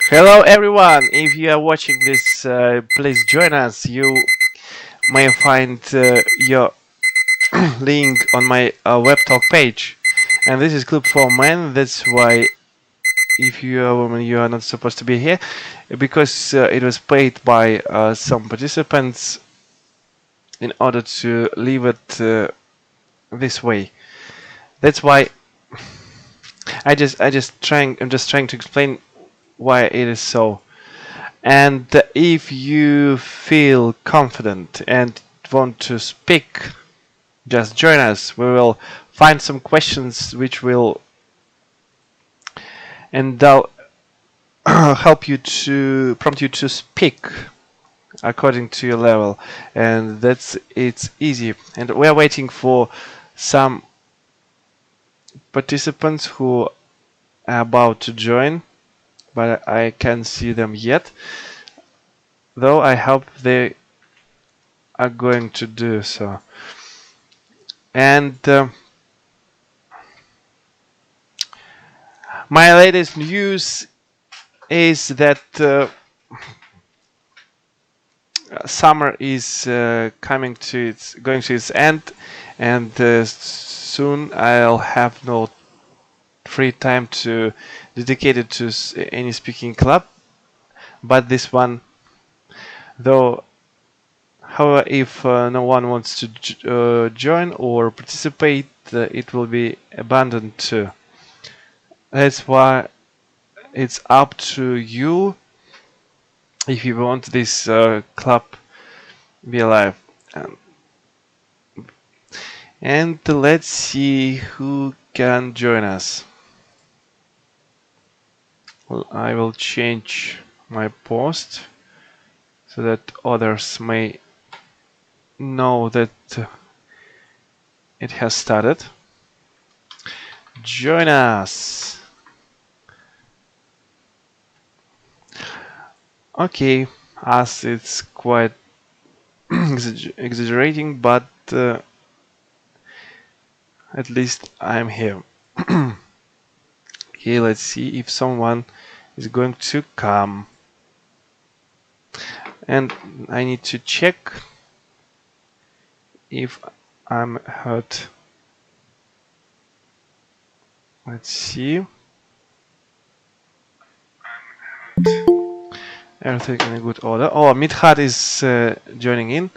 Hello everyone! If you are watching this, please join us. You may find your link on my web talk page. And this is Club for Men. That's why if you are a woman, you are not supposed to be here, because it was paid by some participants in order to leave it this way. That's why I'm just trying to explain why it is so. And if you feel confident and want to speak, just join us. We will find some questions which will and they'll help you to prompt you to speak according to your level, and it's easy. And we are waiting for some participants who are about to join, but I can't see them yet. Though I hope they are going to do so. And my latest news is that summer is going to its end, and soon I'll have no free time to dedicate it to any speaking club. But this one, though, however, if no one wants to join or participate, it will be abandoned too. That's why it's up to you if you want this club be alive. And let's see who can join us. Well, I will change my post so that others may know that it has started. Join us. Okay, as it's quite exaggerating, but at least I'm here. Okay, let's see if someone is going to come. And I need to check if I'm heard. Let's see. Everything in a good order. Oh, Midhat is joining in.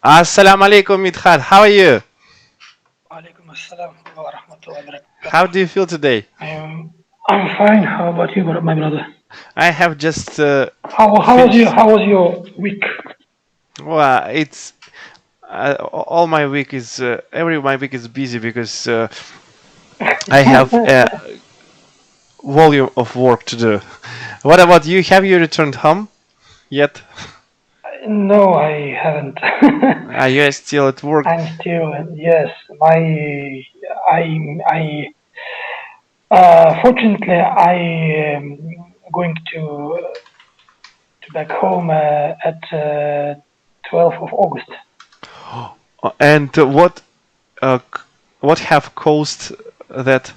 Assalamu alaikum, Midhat. How are you? Alaikum assalam wa rahmatullahi wa barakatuh. How do you feel today? I'm fine. How about you, my brother? I have just. How was your week? Well, it's all my week is my week is busy because I have a volume of work to do. What about you? Have you returned home yet? No, I haven't. Are you still at work? I'm still, yes. Fortunately, I am going to back home at 12th of August. And what have caused that?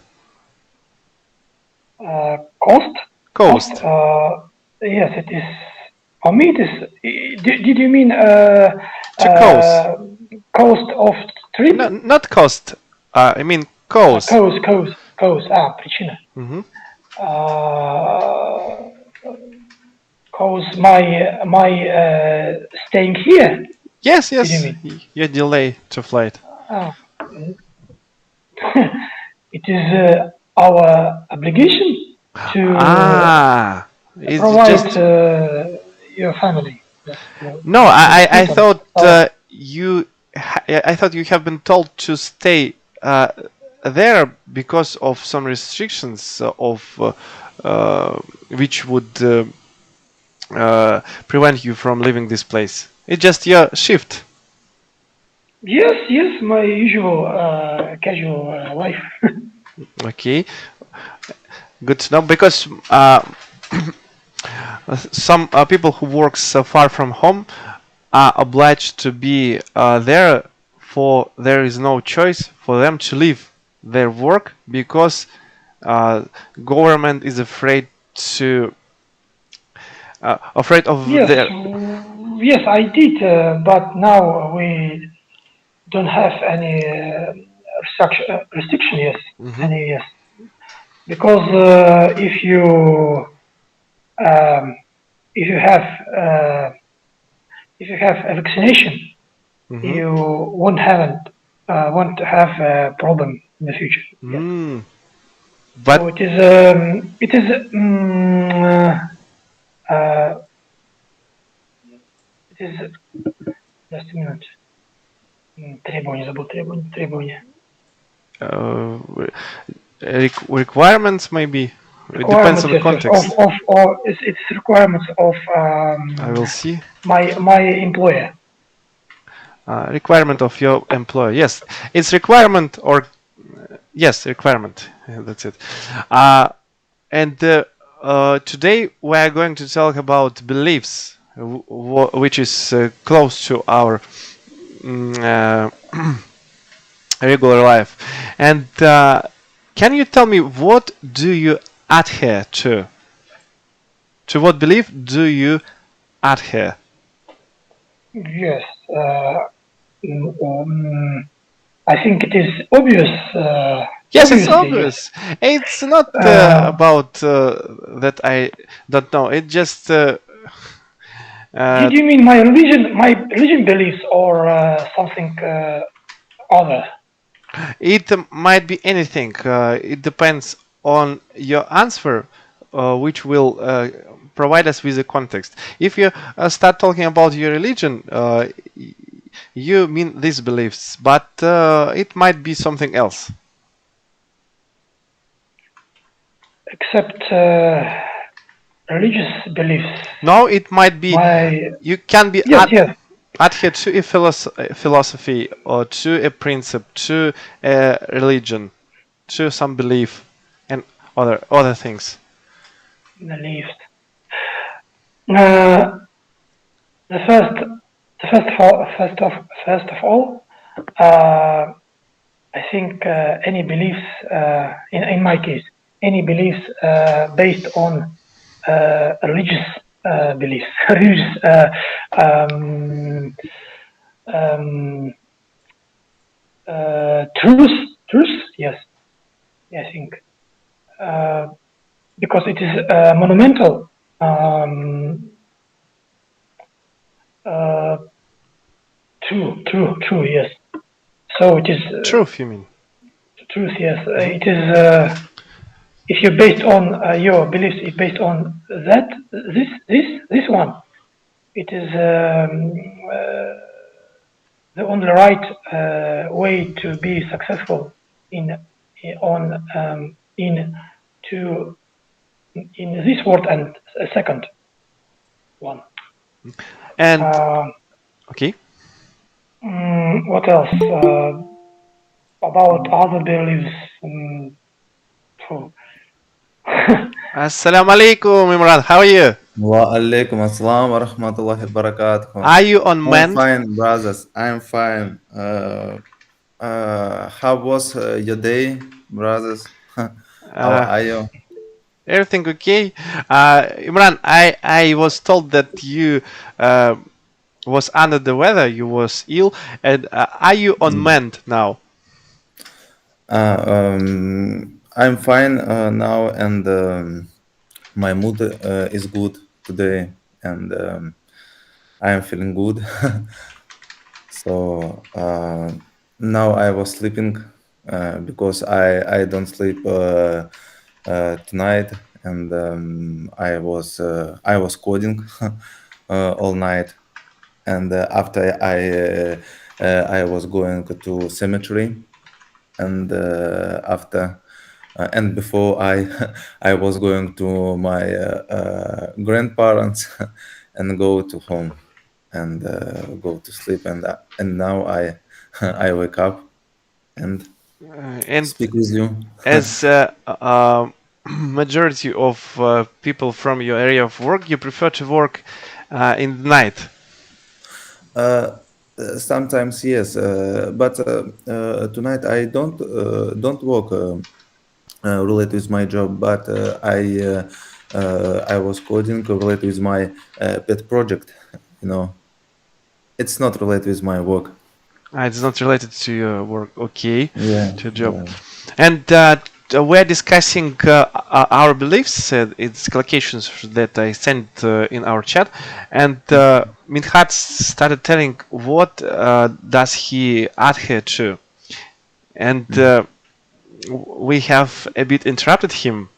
Cost? Cost. Yes, it is. For me, it is. Did you mean cost of trip? No, not cost. I mean cause. Cause. Причина. Cause my staying here. Yes. Your delay to flight. It is our obligation to provide just your family. No, I thought I thought you have been told to stay there because of some restrictions of which would prevent you from leaving this place. It's just your shift. Yes, my usual casual life. Okay, good to know, because some people who work so far from home are obliged to be there, for there is no choice for them to leave their work because government is afraid to afraid of Yes, their. yes, I did, but now we don't have any restriction. Yes, Mhm. any yes, because um, if you have uh, if you have a vaccination, Mhm. you won't have a problem in the future. Yes. Mm. So But uh, it is just a minute. Требования, забыл требования. uh, requirements maybe. It depends Requirements, on the yes, yes, context. of it's requirements of I will see. my employer. Requirement of your employer. Yes, it's requirement or yes, requirement. Yeah, that's it. And today we are going to talk about beliefs, which is close to our mm, regular life. And can you tell me what do you adhere to? To what belief do you adhere? Yes, mm, um, I think it is obvious. Yes, it's Obviously, yes. obvious. It's not Uh, about that I don't know. It just did uh, you mean my religion beliefs, or something other? it might be anything. It depends on your answer, which will provide us with the context. If you start talking about your religion, you mean these beliefs, but it might be something else. Except religious beliefs. No, it might be My you can be yes, yes. adhere to a philosophy or to a principle, to a religion, to some belief, and other things. The least. Uh, the first, first of all, uh, I think any beliefs, in my case, any beliefs based on religious beliefs, religious um, um, truth, yes, I think, uh, because it is monumental. Uh, true, yes. So it is Truth, you mean? truth, yes. Mhm. It is if you're based on your beliefs, is based on that this one. It is the only right way to be successful on to in this world and a second one. And Uh, okay. what else about other beliefs? Phew. Assalamu alaikum, Imran. How are you? Wa alaikum assalam wa rahmatullahi wa barakatuh. Are you on I'm mend? fine, brothers. I'm fine. How was your day, brothers? How Uh, are you? everything okay? Imran, I was told that you uh, was under the weather. You was ill, and are you on Mm. mend now? I'm fine now, and my mood is good today, and I am feeling good. So now I was sleeping because I don't sleep tonight, and I was coding all night, and after I was going to cemetery, and after and before I I was going to my grandparents and go to home and go to sleep, and now I I wake up and And speak with you. as majority of people from your area of work, you prefer to work in the night. uh, Sometimes yes, but tonight I don't work related with my job, but I I was coding related with my pet project. You know, it's not related with my work. It's not related to your work, okay, Yeah, to your job. yeah. And we're discussing our beliefs. It's collocations that I sent in our chat. And Minhat started telling what does he adhere to. And we have a bit interrupted him.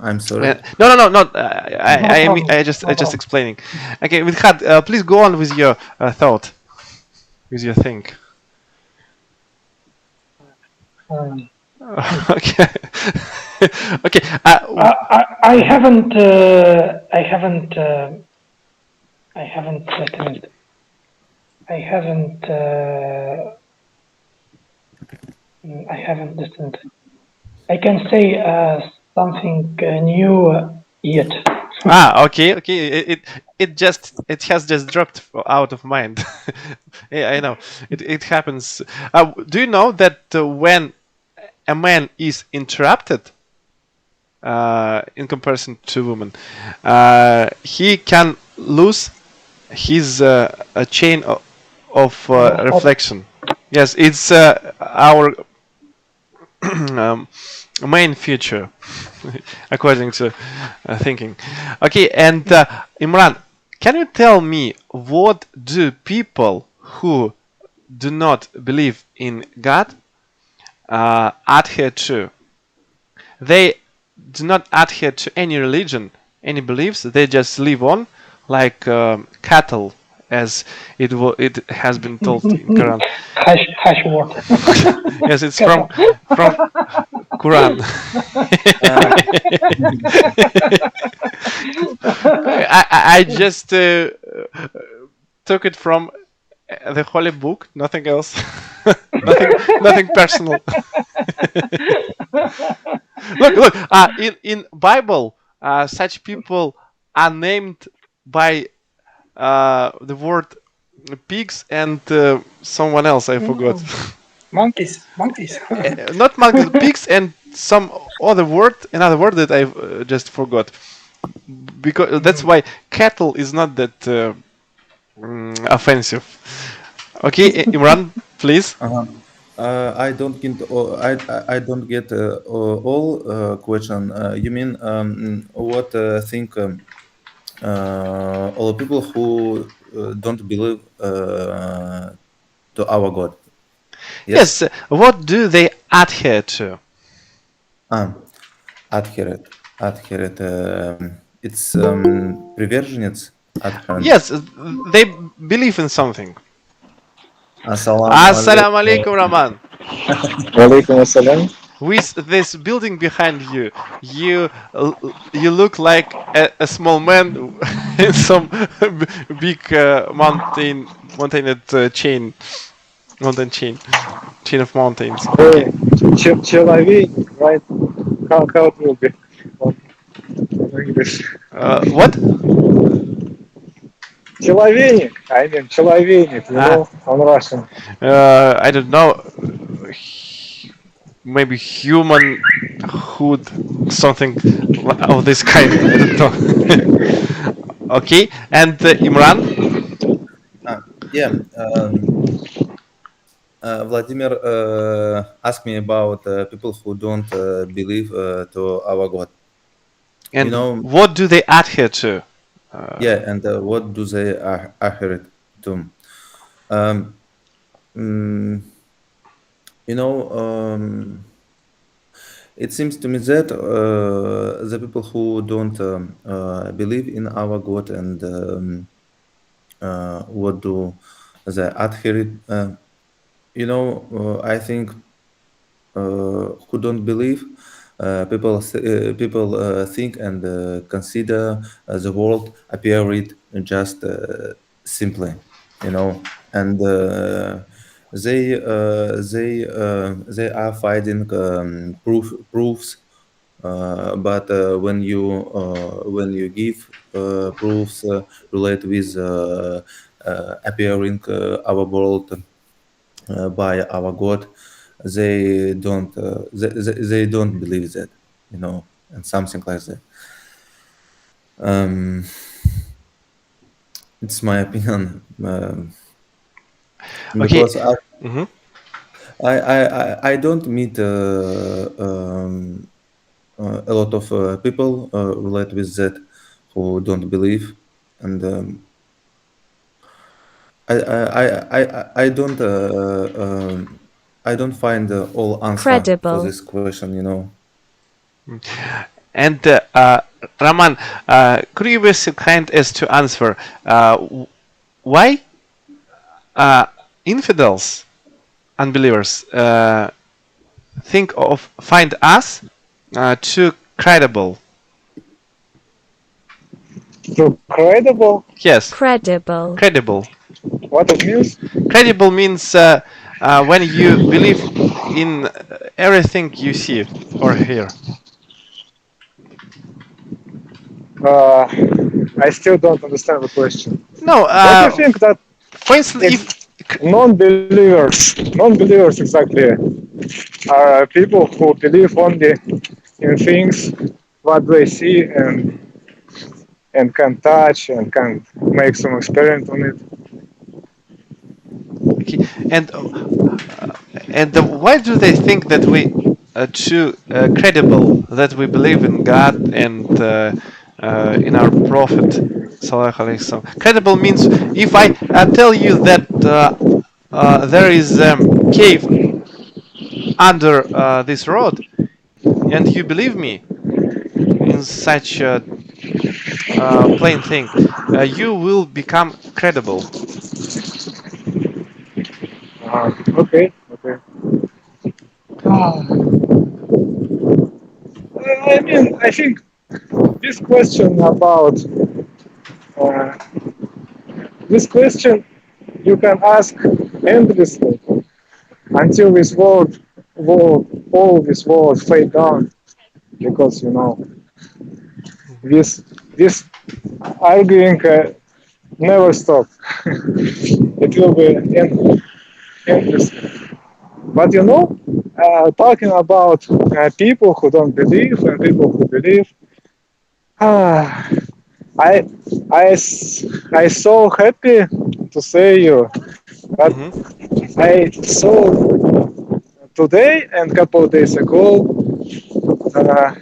I'm sorry. No, not. I problem. I just No problem. explaining. Okay, Minhat, please go on with your thought, with your thing. Um, Okay. Okay. I haven't. I haven't. I haven't listened. I haven't. I haven't listened. I can say something new yet. Okay. It has just dropped out of mind. Yeah, I know. It happens. Do you know that when a man is interrupted, in comparison to women, he can lose his a chain of reflection. Yes, it's our main feature, according to thinking. Okay, and Imran, can you tell me what do people who do not believe in God adhere to? They do not adhere to any religion, any beliefs. They just live on like cattle, as it has been told in Quran. Hash word. Yes, it's from Quran. I just took it from the holy book, nothing else. nothing personal. Look, in Bible, such people are named by the word pigs and someone else, I forgot. Monkeys. Not monkeys, pigs and some other word, another word that I just forgot. Because that's why cattle is not that offensive. Okay, Imran, please. I don't get I don't get all question. You mean what think all people who don't believe to our God? Yes. Yes, what do they adhere to? Adherent. It's приверженец. Adherent. Yes, they believe in something. Assalamu Assalamu alaikum, Rahman. Walaikum assalam. With this building behind you, you look like a small man in some big mountain chain of mountains. Okay. Человек, right? How it will be in English? What? Человек, I mean, человек, you know, on Russian. I don't know. Maybe human hood, something of this kind. I don't know. Okay, and Imran. Yeah. Vladimir asked me about people who don't believe to our God. And You know, what do they adhere to? yeah, and what do they adhere to? You know, it seems to me that the people who don't believe in our God and what do they adhere, you know, I think who don't believe, people think and consider the world appeared just simply, you know, and they are finding proofs, but when you give proofs related with appearing our world by our God, they don't believe that, you know. and something like that. Um, it's my opinion, Okay. because Mhm. I don't meet a lot of people related with that who don't believe, and I don't I don't find all answer for Credible. this question. You know. And Raman, could you be so kind as to answer why infidels, unbelievers, find us too credible? So credible, Yes, Credible. credible. what it means? Credible means when you believe in everything you see or hear. Uh, I still don't understand the question. No, Don't you think that for instance, if if non-believers exactly, are people who believe only in things what they see and can touch and can make some experiment on it. okay, and why do they think that we too credible, that we believe in God and in our Prophet? Sallallahu Alaihi Wasallam. Credible means if I tell you that there is a cave under this road, and you believe me in such a plain thing, you will become credible. Okay, okay. I mean, I think this question about uh, this question you can ask endlessly until all this world fade down, because you know this arguing never stop. It will be endless. But you know, talking about people who don't believe and people who believe, ah, I I so happy to say you that Hmm. I saw today and a couple of days ago a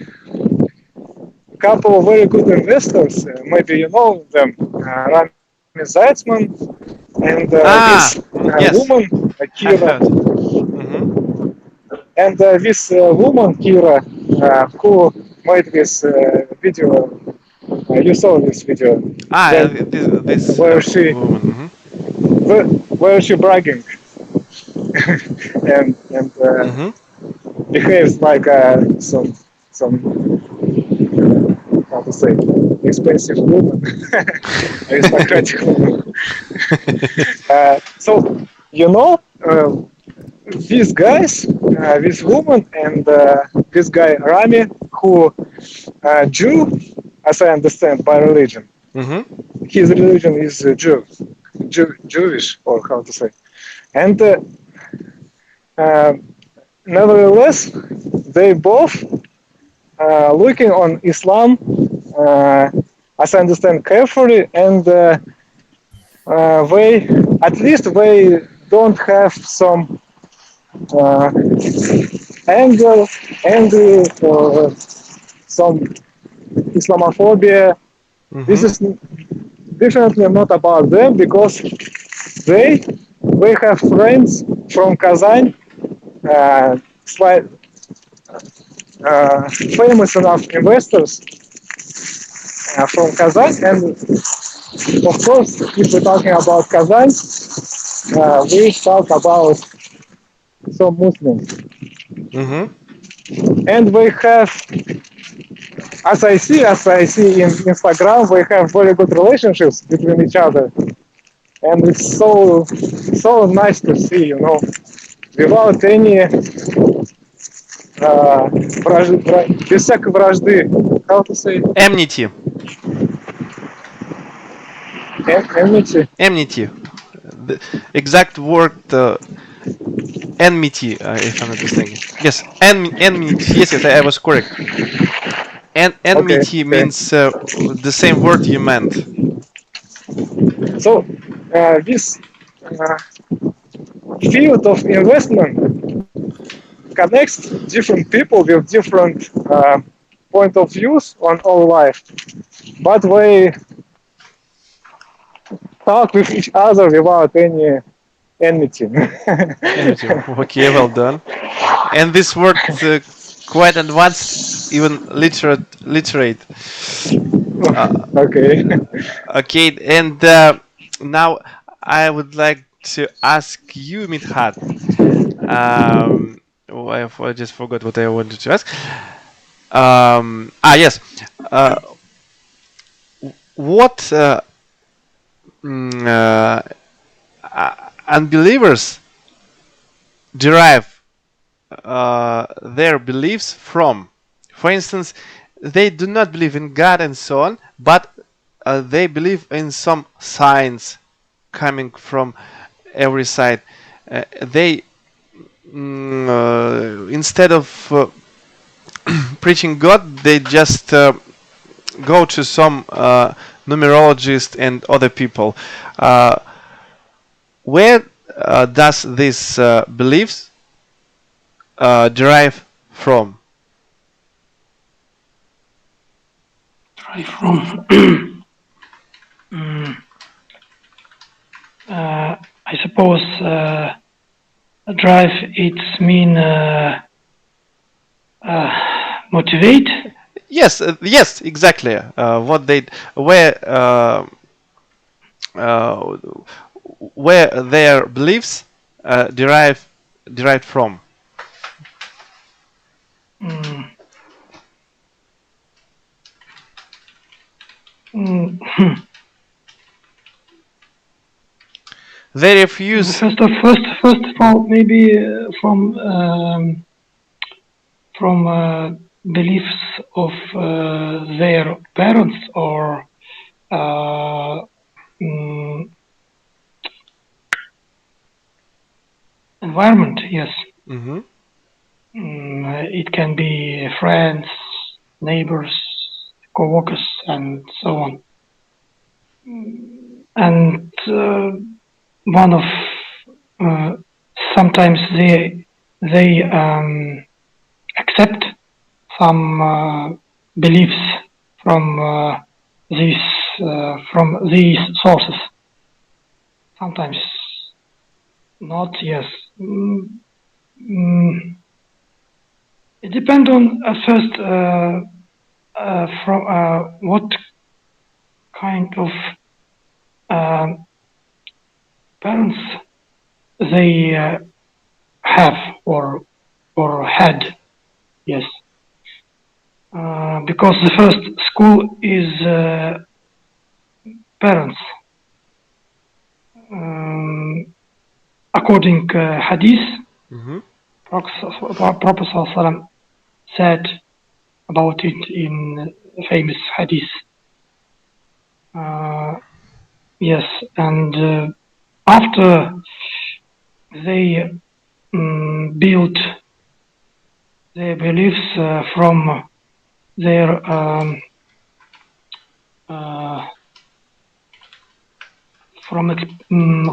couple of very good investors. Maybe you know them, Rami Zaitzman and this Yes, woman I Kira, heard. Hmm. and this woman Kira who made this video. You saw this video when This where she woman. Hmm. where she bragging and Hmm. behaves like some how to say expensive woman, aristocratic woman. So you know these guys, this woman and this guy Rami, who Jew, as I understand by religion. Hmm. His religion is Jewish, or how to say, and uh, nevertheless, they both looking on Islam, uh, as I understand, carefully, and they at least they don't have some uh, anger, anger or some Islamophobia. This Hmm. is definitely not about them because they they have friends from Kazan, uh, famous enough investors from Kazan, and of course, if we're talking about Kazan, we talk about some Muslims, Hmm. and we have, as I see in Instagram, we have very good relationships between each other, and it's so nice to see, you know, without any без всякой вражды. How to say? Enmity. Enmity. Enmity. The exact word enmity, if I'm not mistaken. Yes, enmity. Yes, I was correct. enmity Okay. means the same word you meant. So this field of investment connects different people with different point of views on our life, but they talk with each other without any enmity. Enmity. Okay, well done. And this word quite advanced, even literate. Okay. Okay, and now I would like to ask you, Mithat. I just forgot what I wanted to ask. Yes. Uh, what mm, unbelievers derive their beliefs from? For instance, they do not believe in God and so on, but they believe in some signs coming from every side. They instead of preaching God, they just go to some numerologist and other people. Uh, where does this beliefs derive from? Try from. I suppose drive it's mean motivate. Yes, yes, exactly. What they uh, where their beliefs derived from. Mm. Mm. They refuse. First of all, maybe from beliefs of their parents or uh, mm, environment. Yes, Mhm. it can be friends, neighbors, co-workers, and so on. And one of sometimes they accept some beliefs from these sources. Sometimes not. Yes. It depends on first from what kind of parents they have or had. Yes. Because the first school is parents. According Hadith, Mhm. Prophet ﷺ said about it in famous Hadith. Yes, and after they built their beliefs from their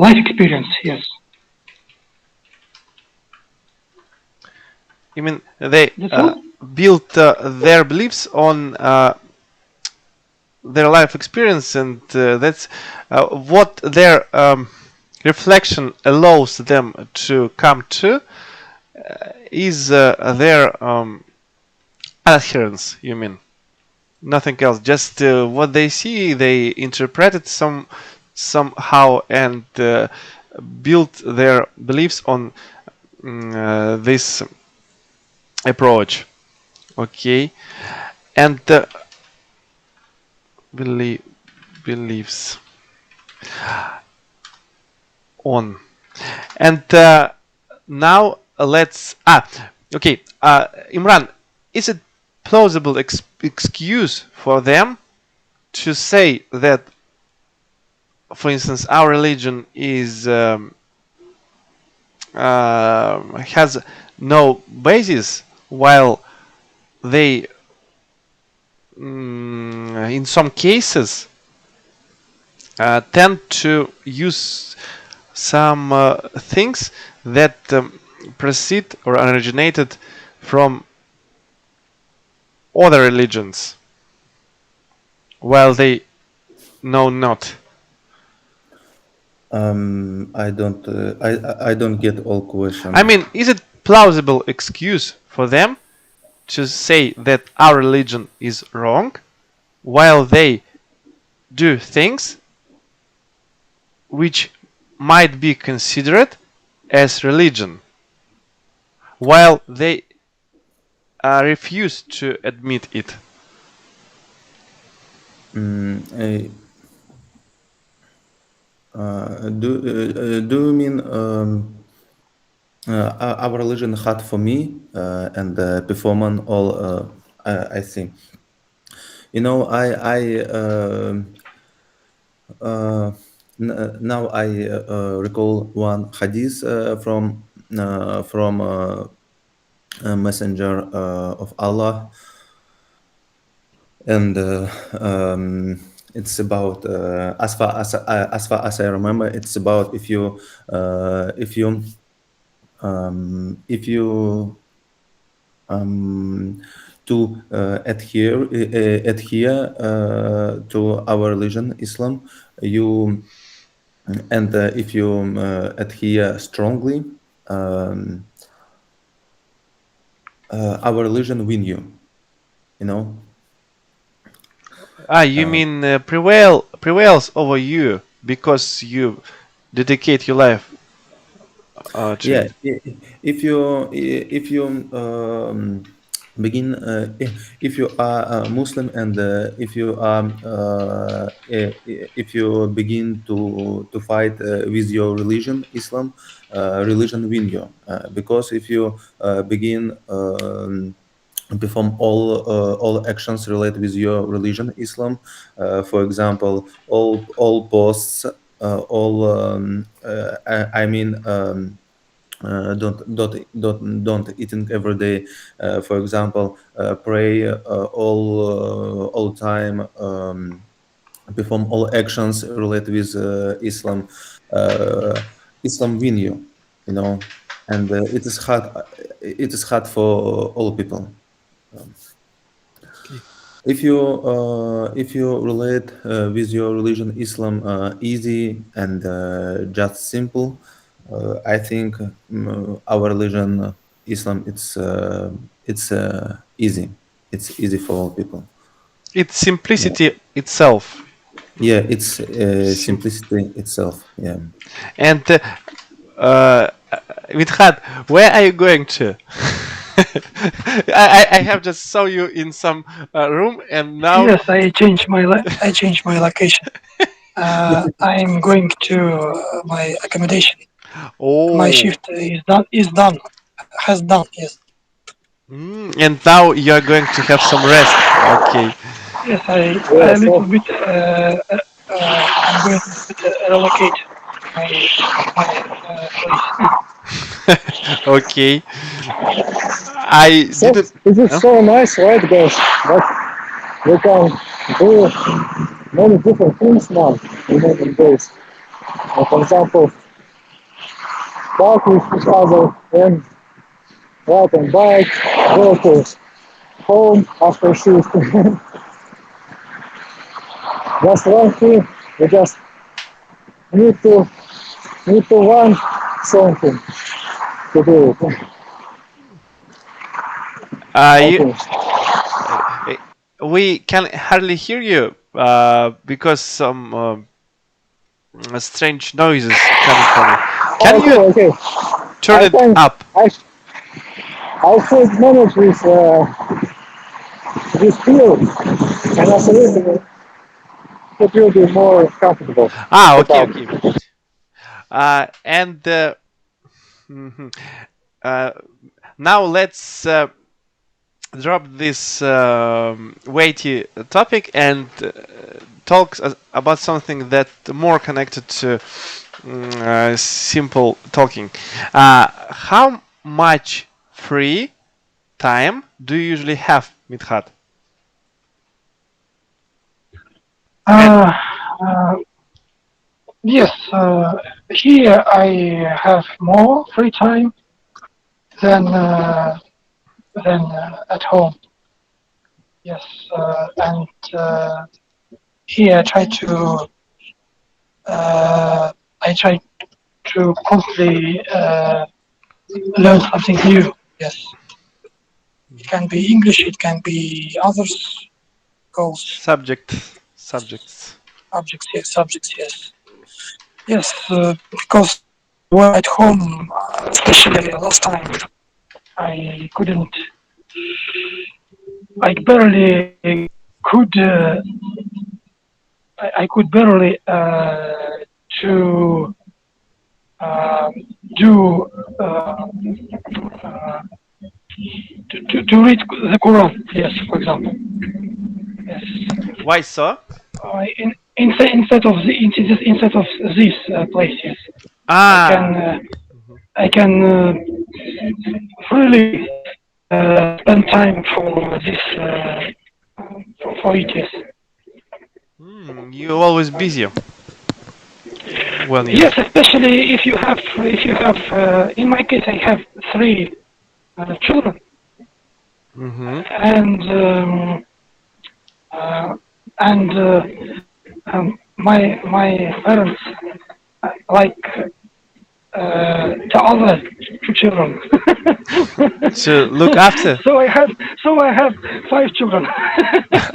life experience. Yes. You mean they That's all? built their beliefs on their life experience, and that's what their reflection allows them to come to is their adherence. You mean nothing else? Just what they see, they interpret it somehow and build their beliefs on this approach. Okay, and believe beliefs on, and now let's okay, Imran, is it plausible excuse for them to say that, for instance, our religion is has no basis, while they in some cases, tend to use some things that proceed or originated from other religions, while they know not. I don't. I don't get all question. I mean, is it plausible excuse for them to say that our religion is wrong, while they do things which might be considered as religion, while they refuse to admit it? Do you mean our religion hard for me and performance all? I see. You know, now I recall one hadith from messenger of Allah, and it's about as far as I remember, it's about if you to adhere to our religion, Islam, you and if you adhere strongly, our religion win you. You know. You mean prevails over you because you dedicate your life to Yeah, it. if you begin if you are a Muslim and if you begin to fight with your religion, Islam, religion win you because if you begin perform all actions related with your religion, Islam, for example, all posts, all I mean. Don't eating every day. For example, pray all time. Perform all actions related with Islam. Islam win you, you know, and it is hard. It is hard for all people. If you relate with your religion, Islam, easy and just simple, I think our religion, Islam, it's easy. It's easy for all people. It's simplicity itself. Yeah, it's simplicity itself. Yeah. And Mithat, where are you going to? I have just saw you in some room, and now Yes, I changed my location. I'm going to my accommodation. My shift is done. Has done. Yes. And now you are going to have some rest. Okay. Yes, I Yeah, a little so bit. I'm going to relocate my place. Okay. I so didn't. it is so nice, right, guys? That we can do many different things now in modern days. For example, talk with each other and ride on bike, go to home after shift. Just one thing, we just need to want something to do it. You, we can hardly hear you because some strange noises coming from you. Can you Okay. turn it up? I should manage this field, and as a listener, it will be more comfortable. Okay. And mhm. Now let's drop this weighty topic and talk about something that more connected to simple talking. How much free time do you usually have, Mithat? Uh, uh, yes, here I have more free time than at home. Yes, and here I try to constantly learn something new. Yes, it can be English, it can be others goals, Subjects. objects. Yes, subjects. Yes, yes, because when at home, especially last time, I couldn't, I barely could, I could barely to uh, do uh, to read the Quran. Yes, for example. Yes. Why so? Instead of this place, yes, I can Ah. I can freely spend time for this for it. Yes. You're always busy when you. Yes, especially if you have in my case I have three children Mm-hmm. uh, and my parents like the other two children. To look after. so I have 5 children.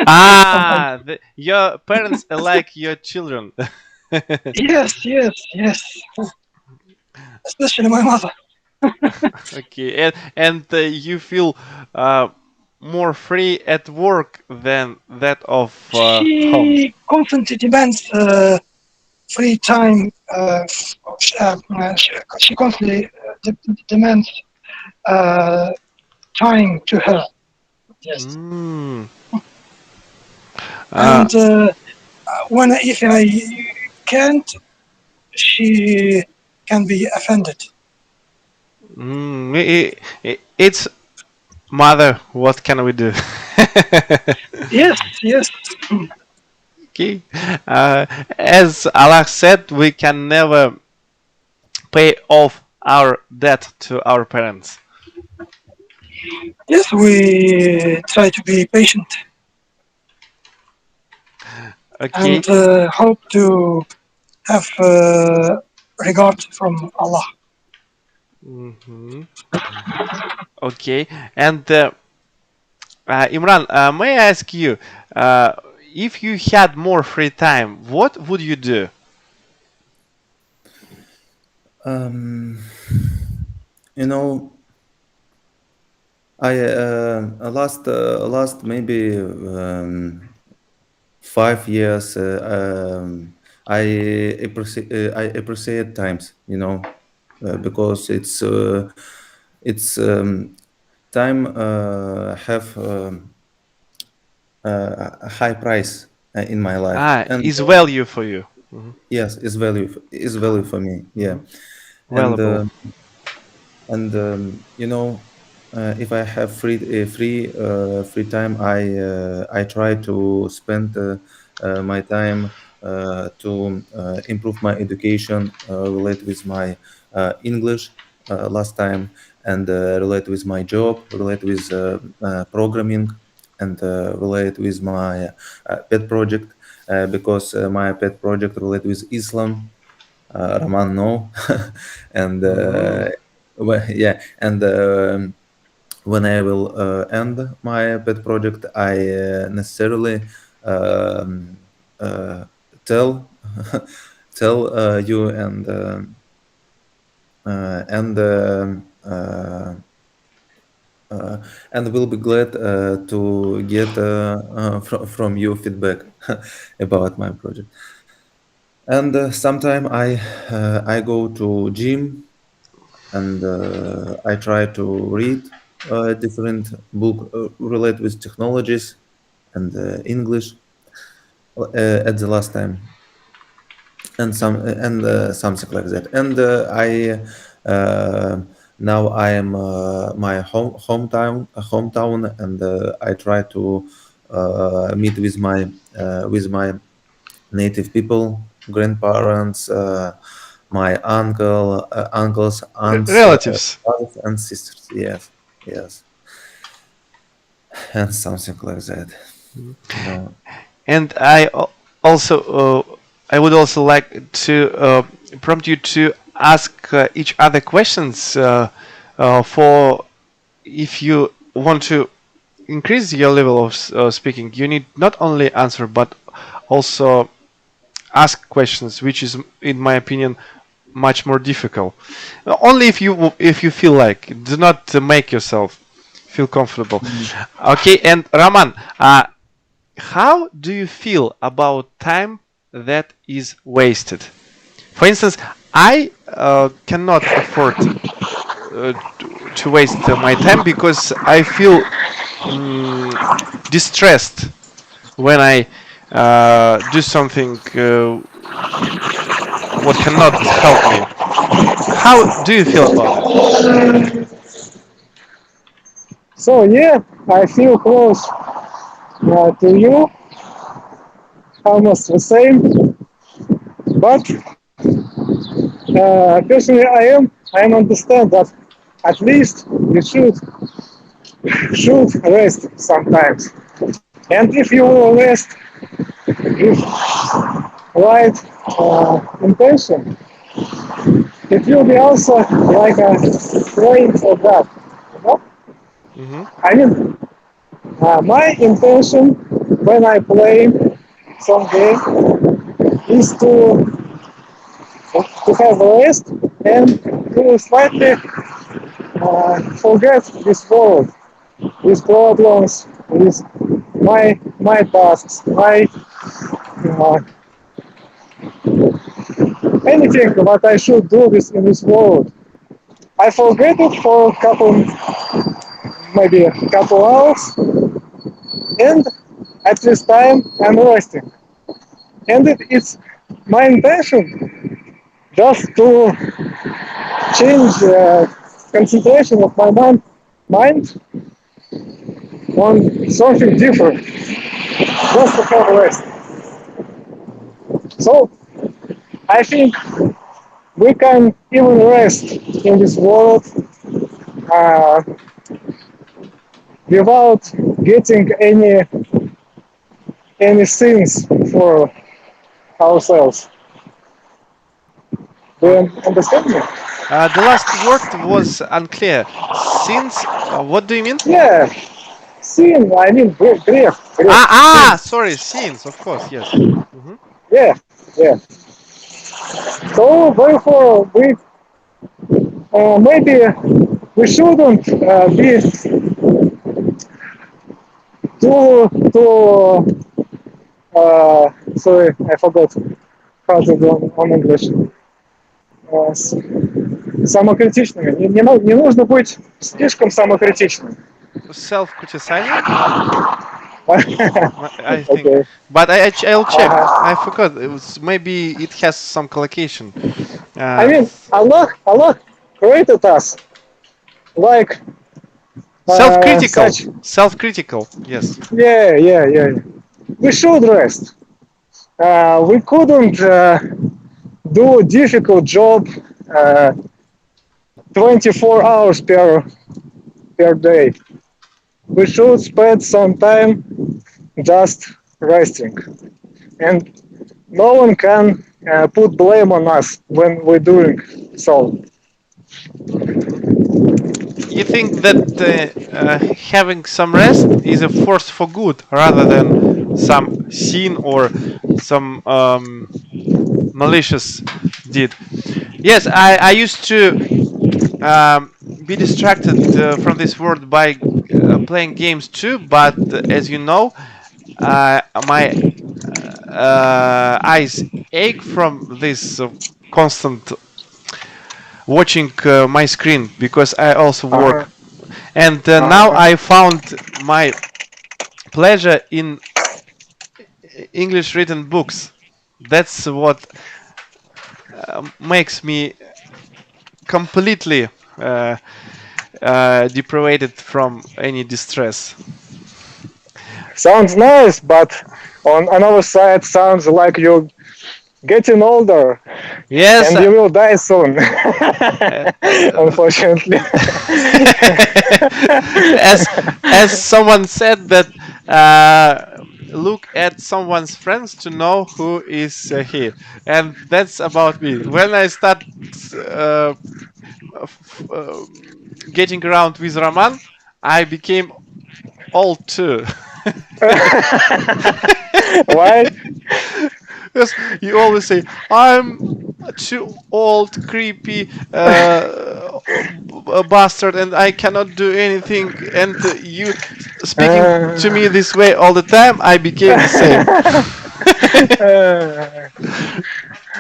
Sometimes. Your parents are like your children. Yes. Especially my mother. Okay, and you feel more free at work than that of home. She constantly demands free time. She constantly demands uh, time to her. Yes. Mm. And when if I can't, she can be offended. It's mother. What can we do? Yes. Okay. As Allah said, we can never pay off our debt to our parents. Yes, we try to be patient Okay. and hope to have regard from Allah. Mm-hmm. Okay. And Imran, may I ask you, if you had more free time, what would you do? You know, I last maybe 5 years. I appreciate times, because it's time have a high price in my life, and Is value for you. Mhm. yes, is value for me. Yeah, and Valuable. if I have free time, I try to spend my time to improve my education, relate with my English last time, and relate with my job, relate with programming, and relate with my pet project, because my pet project relate with Islam. Roman, no. And yeah, and when I will end my pet project, I necessarily um, uh, tell tell you and and will be glad to get from you feedback about my project. And sometime I go to gym, and I try to read different book related with technologies and English at the last time, and something like that. And I now I am my hometown, and I try to meet with my native people, grandparents, my uncles, aunts, Relatives. brothers and sisters. Yes, yes, and something like that. No. And also I would also like to prompt you to ask each other questions for if you want to increase your level of speaking. You need not only answer but also ask questions, which is, in my opinion, much more difficult. Only if you feel like. Do not make yourself feel comfortable. Okay, and Roman, how do you feel about time that is wasted? For instance, I cannot afford to waste my time because I feel distressed when I do something what cannot help me. How do you feel about it? So yeah, I feel close to you, almost the same. But personally, I am understand that at least you should rest sometimes. And if you will rest with right intention, it will be also like a praying for God. You know? Hmm. I mean, my intention when I play some game is to have a rest and to slightly forget this world, these problems, with my tasks, my uh, anything what I should do this in this world. I forget it for a couple, maybe a couple hours, and at this time I'm resting. And it's my intention just to change concentration of my mind on something different, just to have rest. So I think we can even rest in this world uh, without getting any sins for ourselves. Do you understand me? The last word was unclear. Since what do you mean? Yeah, sin. I mean grief, sins. Sorry, scenes, of course, yes. Hmm. Yeah, yeah. So therefore, we maybe we shouldn't be too. Sorry, I forgot how to do on English. Самокритичными. Не нужно быть слишком самокритичным. Self-criticizing? I think, Okay. but I'll check. I Uh-huh. forgot. It was maybe it has some collocation. I Uh, mean, Allah created us like self-critical. such. Self-critical. Yes. Yeah. We should rest. We couldn't do a difficult job uh, 24 hours per day. We should spend some time just resting, and no one can put blame on us when we're doing so. Hmm. You think that having some rest is a force for good rather than some sin or some malicious deed? Yes, I used to be distracted from this world by playing games too, but as you know, my eyes ache from this constant watching my screen because I also Uh-huh. work. And now Uh-huh. I found my pleasure in English written books. That's what makes me completely deprived from any distress. Sounds nice, but on another side sounds like you're getting older Yes. and you will die soon. Unfortunately. As someone said that look at someone's friends to know who is he, and that's about me. When I start uh, getting around with Roman, I became old too. Why? Because you always say I'm too old, creepy bastard, and I cannot do anything. And you speaking to me this way all the time, I became the same.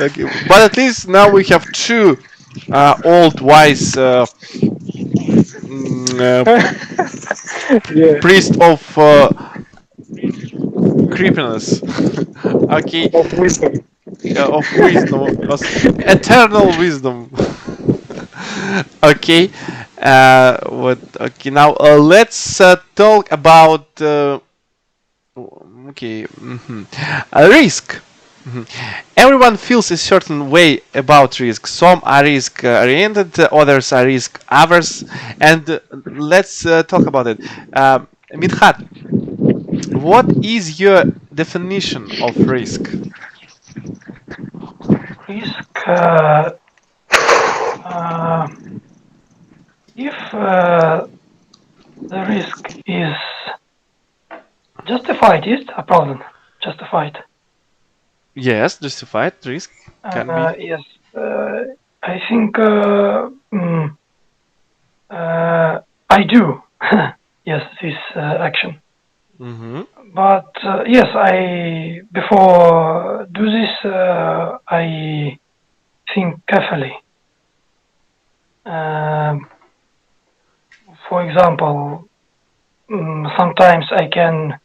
Okay, but at least now we have two old, wise Yeah, priest of creepiness. Okay, of wisdom. of wisdom, of eternal wisdom. Okay, what? Okay, now let's talk about okay, risk. Everyone feels a certain way about risk. Some are risk oriented, others are risk averse, and let's talk about it. Midhat, what is your definition of risk? Risk. If the risk is justified, is a problem. Justified. Yes, justified risk can be. Yes. I think I do. Yes, this action. Mm-hmm. But yes, I before do this, I think carefully. For example, sometimes I can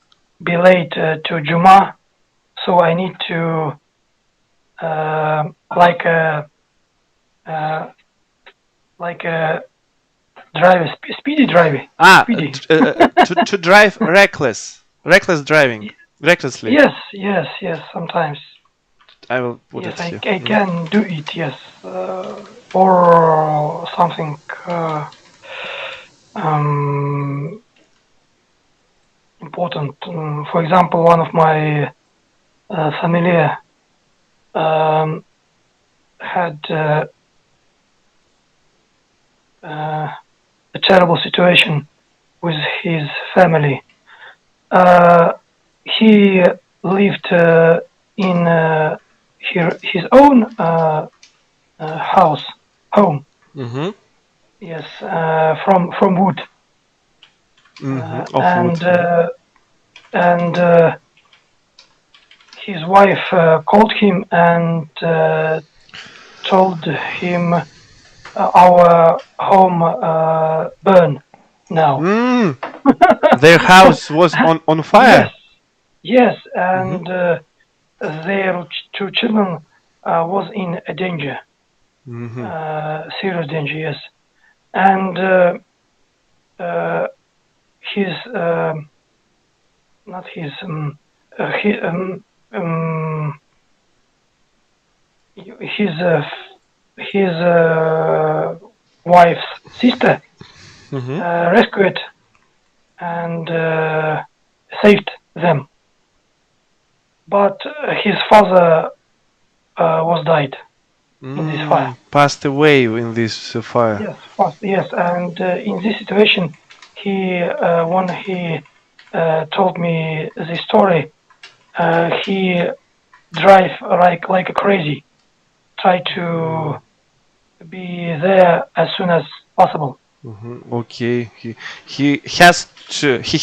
be late to Juma, so I need to like a speedy driving. Speedy. To drive reckless driving, recklessly. Yes. Sometimes. I will put Yes, it I here. can do it. Yes, or something important. For example, one of my familiar had a terrible situation with his family. He lived in his own home. Mm-hmm. Yes, from wood. And his wife called him and told him our home burn now. Their house was on fire. Yes, and their two children was in a danger, serious danger. Yes, and his not his his wife's sister rescued and saved them, but his father was died in this fire. Passed away in this fire. Yes, fast. Yes, and in this situation, he when he told me the story, he drive like a crazy, try to be there as soon as possible. Okay, he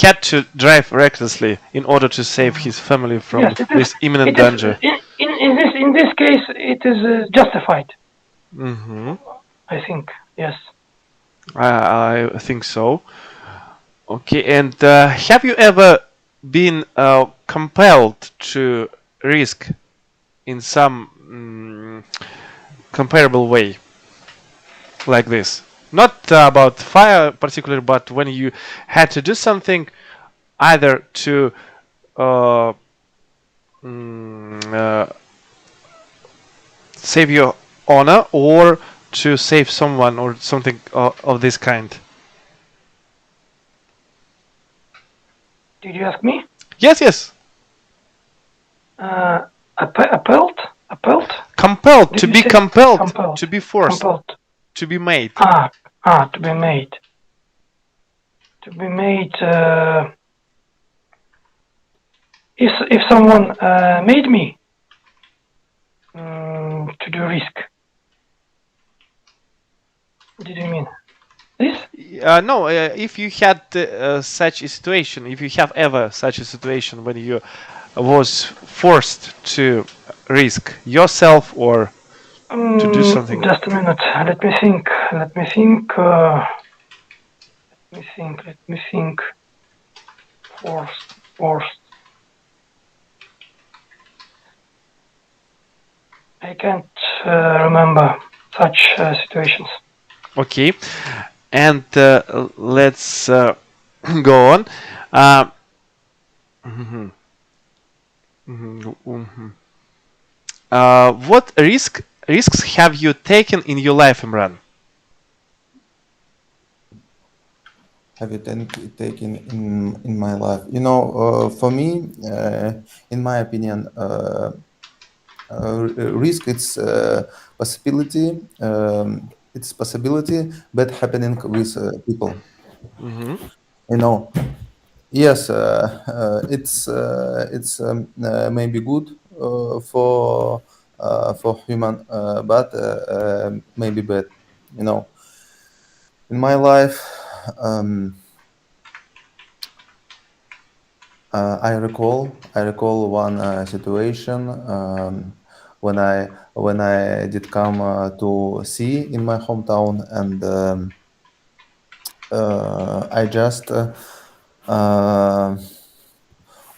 had to drive recklessly in order to save his family from Yes, this imminent danger. In this case, it is justified. I think. Yes. I think so. Okay, and have you ever been compelled to risk in some comparable way like this? Not about fire particularly, but when you had to do something either to save your honor or to save someone or something of this kind? Did you ask me? Yes, yes. Appelled? Compelled, Did to you be say compelled, compelled? to be forced, Compelled. to be made. To be made. To be made. If someone made me to do risk. Did you mean this? No, if you had such a situation, if you have ever such a situation when you was forced to risk yourself or to do something. Just a minute. Let me think. Let me think. Forced. I can't remember such situations. Okay, and let's go on. What risks have you taken in your life, Imran? Have you taken in my life? For me, in my opinion, risk possibility. It's possibility, but happening with people. You know, yes, it's maybe good for human, but maybe bad. You know, in my life, I recall one situation when I did come to see in my hometown, and I just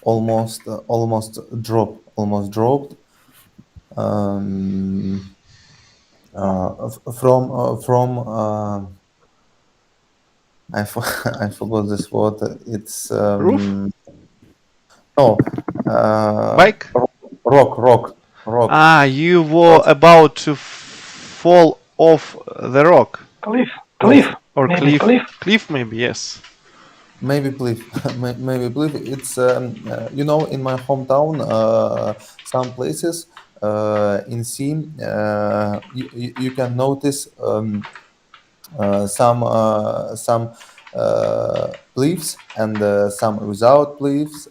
almost dropped um, from I forgot this word. It's Roof? no Bike? rock. You were about to fall off the rock Cliff. Yes, or Maybe cliff. cliff. Cliff, maybe, yes. maybe believe, maybe believe. It's in my hometown, some places in sea, you can notice some beliefs and some without beliefs,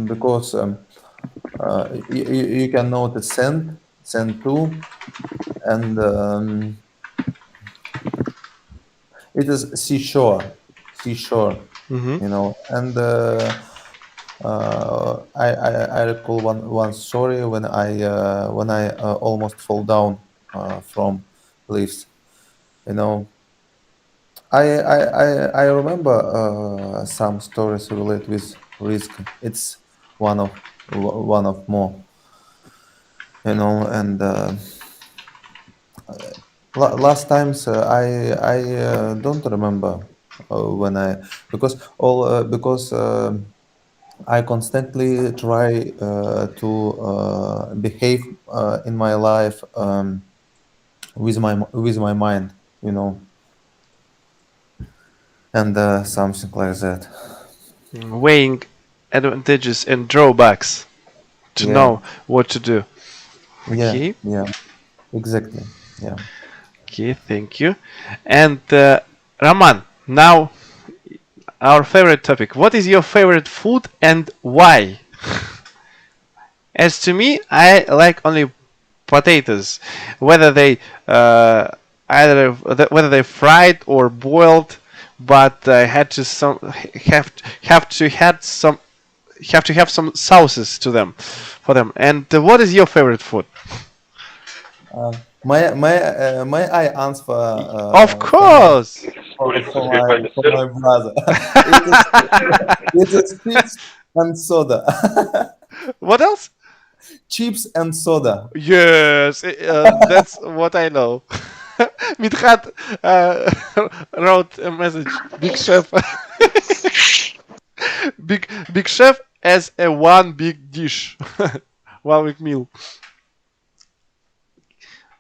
because you can notice sand too, and it is seashore, Hmm. and I recall one story when I almost fall down from cliffs. You know, I remember some stories related with risk. It's one of more. And last times I don't remember when I because I constantly try to behave in my life with my mind, and something like that. Weighing advantages and drawbacks to Yeah, know what to do. yeah, Okay, yeah, exactly. Yeah. okay, thank you. And Raman, now our favorite topic. What is your favorite food and why? As to me, I like only potatoes, whether they uh, whether they fried or boiled. But I had to some have to have some sauces to them for them. And what is your favorite food? May I answer Of course. for my brother? it is it is chips and soda. What else? Chips and soda. Yes, that's what I know. Mithat wrote a message. Big chef, big chef as a one big dish, one big meal.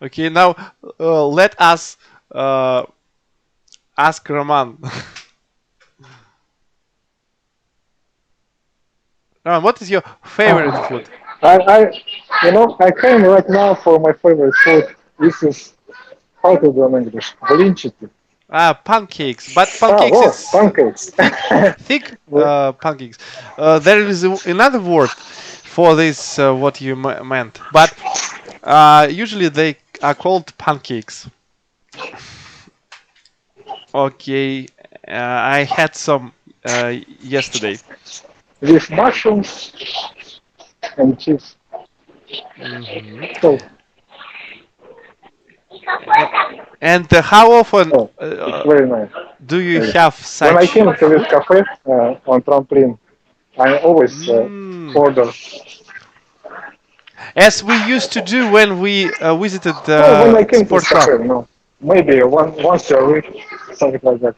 Okay, now let us ask Roman. Roman, what is your favorite food? I came right now for my favorite food. This is how to do in English. Блинчики. Pancakes, but Ah, pancakes oh, is pancakes. thick pancakes. There is another word for this, what you meant, but usually they are called pancakes. Okay, I had some yesterday. With mushrooms and cheese. So, And how often it's very nice. do you Very. have When I such? came to this cafe on trampoline, I always order. As we used to do when we visited Oh, when I the came to sport this club. cafe, maybe once a week, something like that.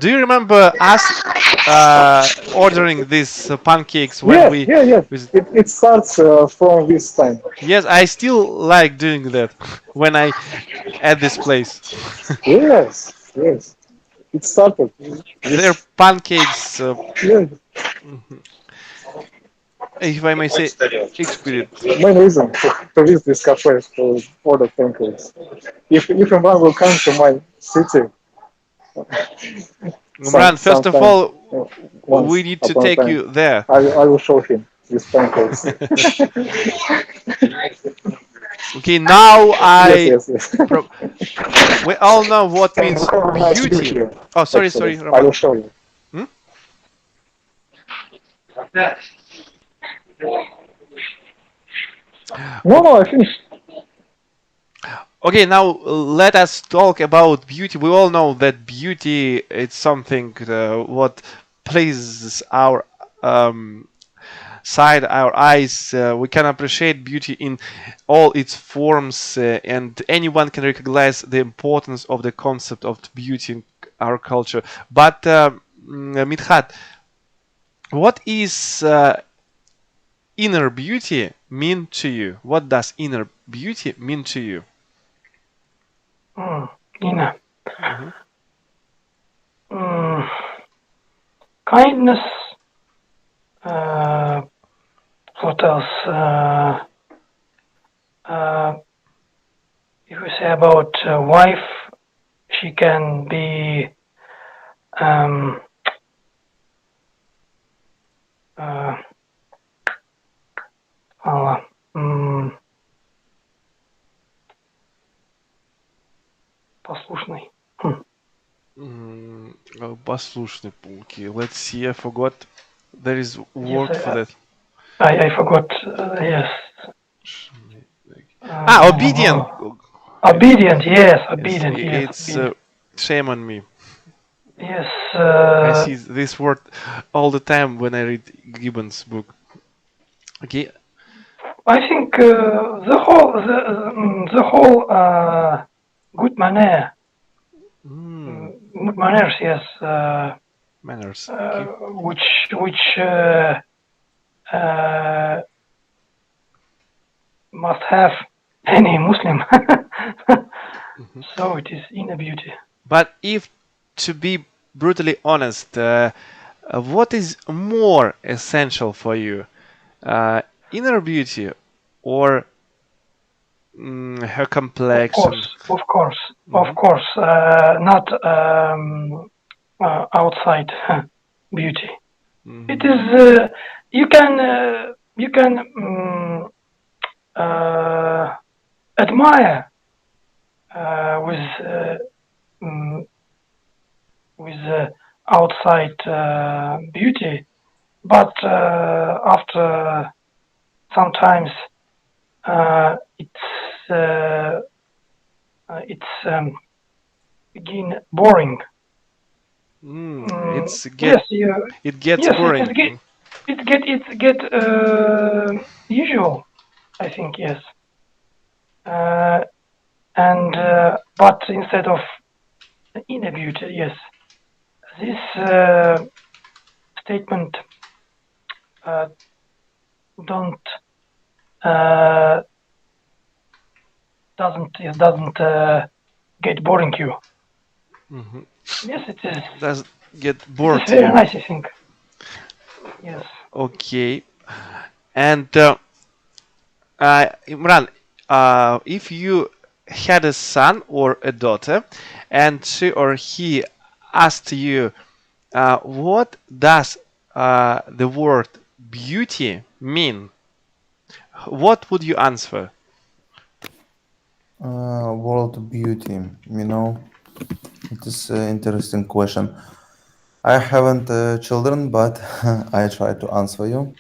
Do you remember us ordering these pancakes when Yes, we yeah, yes. visit? It starts from this time. Yes, I still like doing that when I at this place. Yes, yes. It started. Their This, pancakes, yes. if I may say, exquisite. Main reason to visit this cafe is to order pancakes. If a man will come to my city, Umran, first of sometime all, we once need to upon a take time, you there. I will show him these pancakes. Okay, now Yes, I. yes, yes. We all know what And means how nice beauty. beauty, Oh, sorry, actually. sorry, I will Roman. show you. Hmm? No, I finished. Okay, now let us talk about beauty. We all know that beauty is something what pleases our side, our eyes. We can appreciate beauty in all its forms, and anyone can recognize the importance of the concept of beauty in our culture. But Midhat, what is inner beauty mean to you? What does inner beauty mean to you? Nina. Kindness. What else? If we say about wife, she can be послушный. Послушный. Okay, let's see. I forgot. There is word Yes, for that. I forgot. Yes. Obedient. Obedient. Yes, Yes, obedient. Yes, it's obedient. shame on me. Yes. I see this word all the time when I read Gibbon's book. Okay. I think the whole good manner, good manners, yes, Manners. Okay. which must have any Muslim. So it is inner beauty. But if to be brutally honest, what is more essential for you? Inner beauty or her complexion? Of course, not outside beauty. It is you can admire with outside beauty, but after sometimes it's begin boring. It's Yes, it gets yes, boring. it get usual. I think yes, and but instead of inner beauty, yes, this statement uh, don't uh, doesn't get boring you. Hmm. Yes, it is. Does get It is bored very you? nice, I think. Yes. Okay. And Imran, if you had a son or a daughter, and she or he asked you, what does the word beauty mean? What would you answer? World beauty, you know, it is an interesting question. I haven't children, but I try to answer you.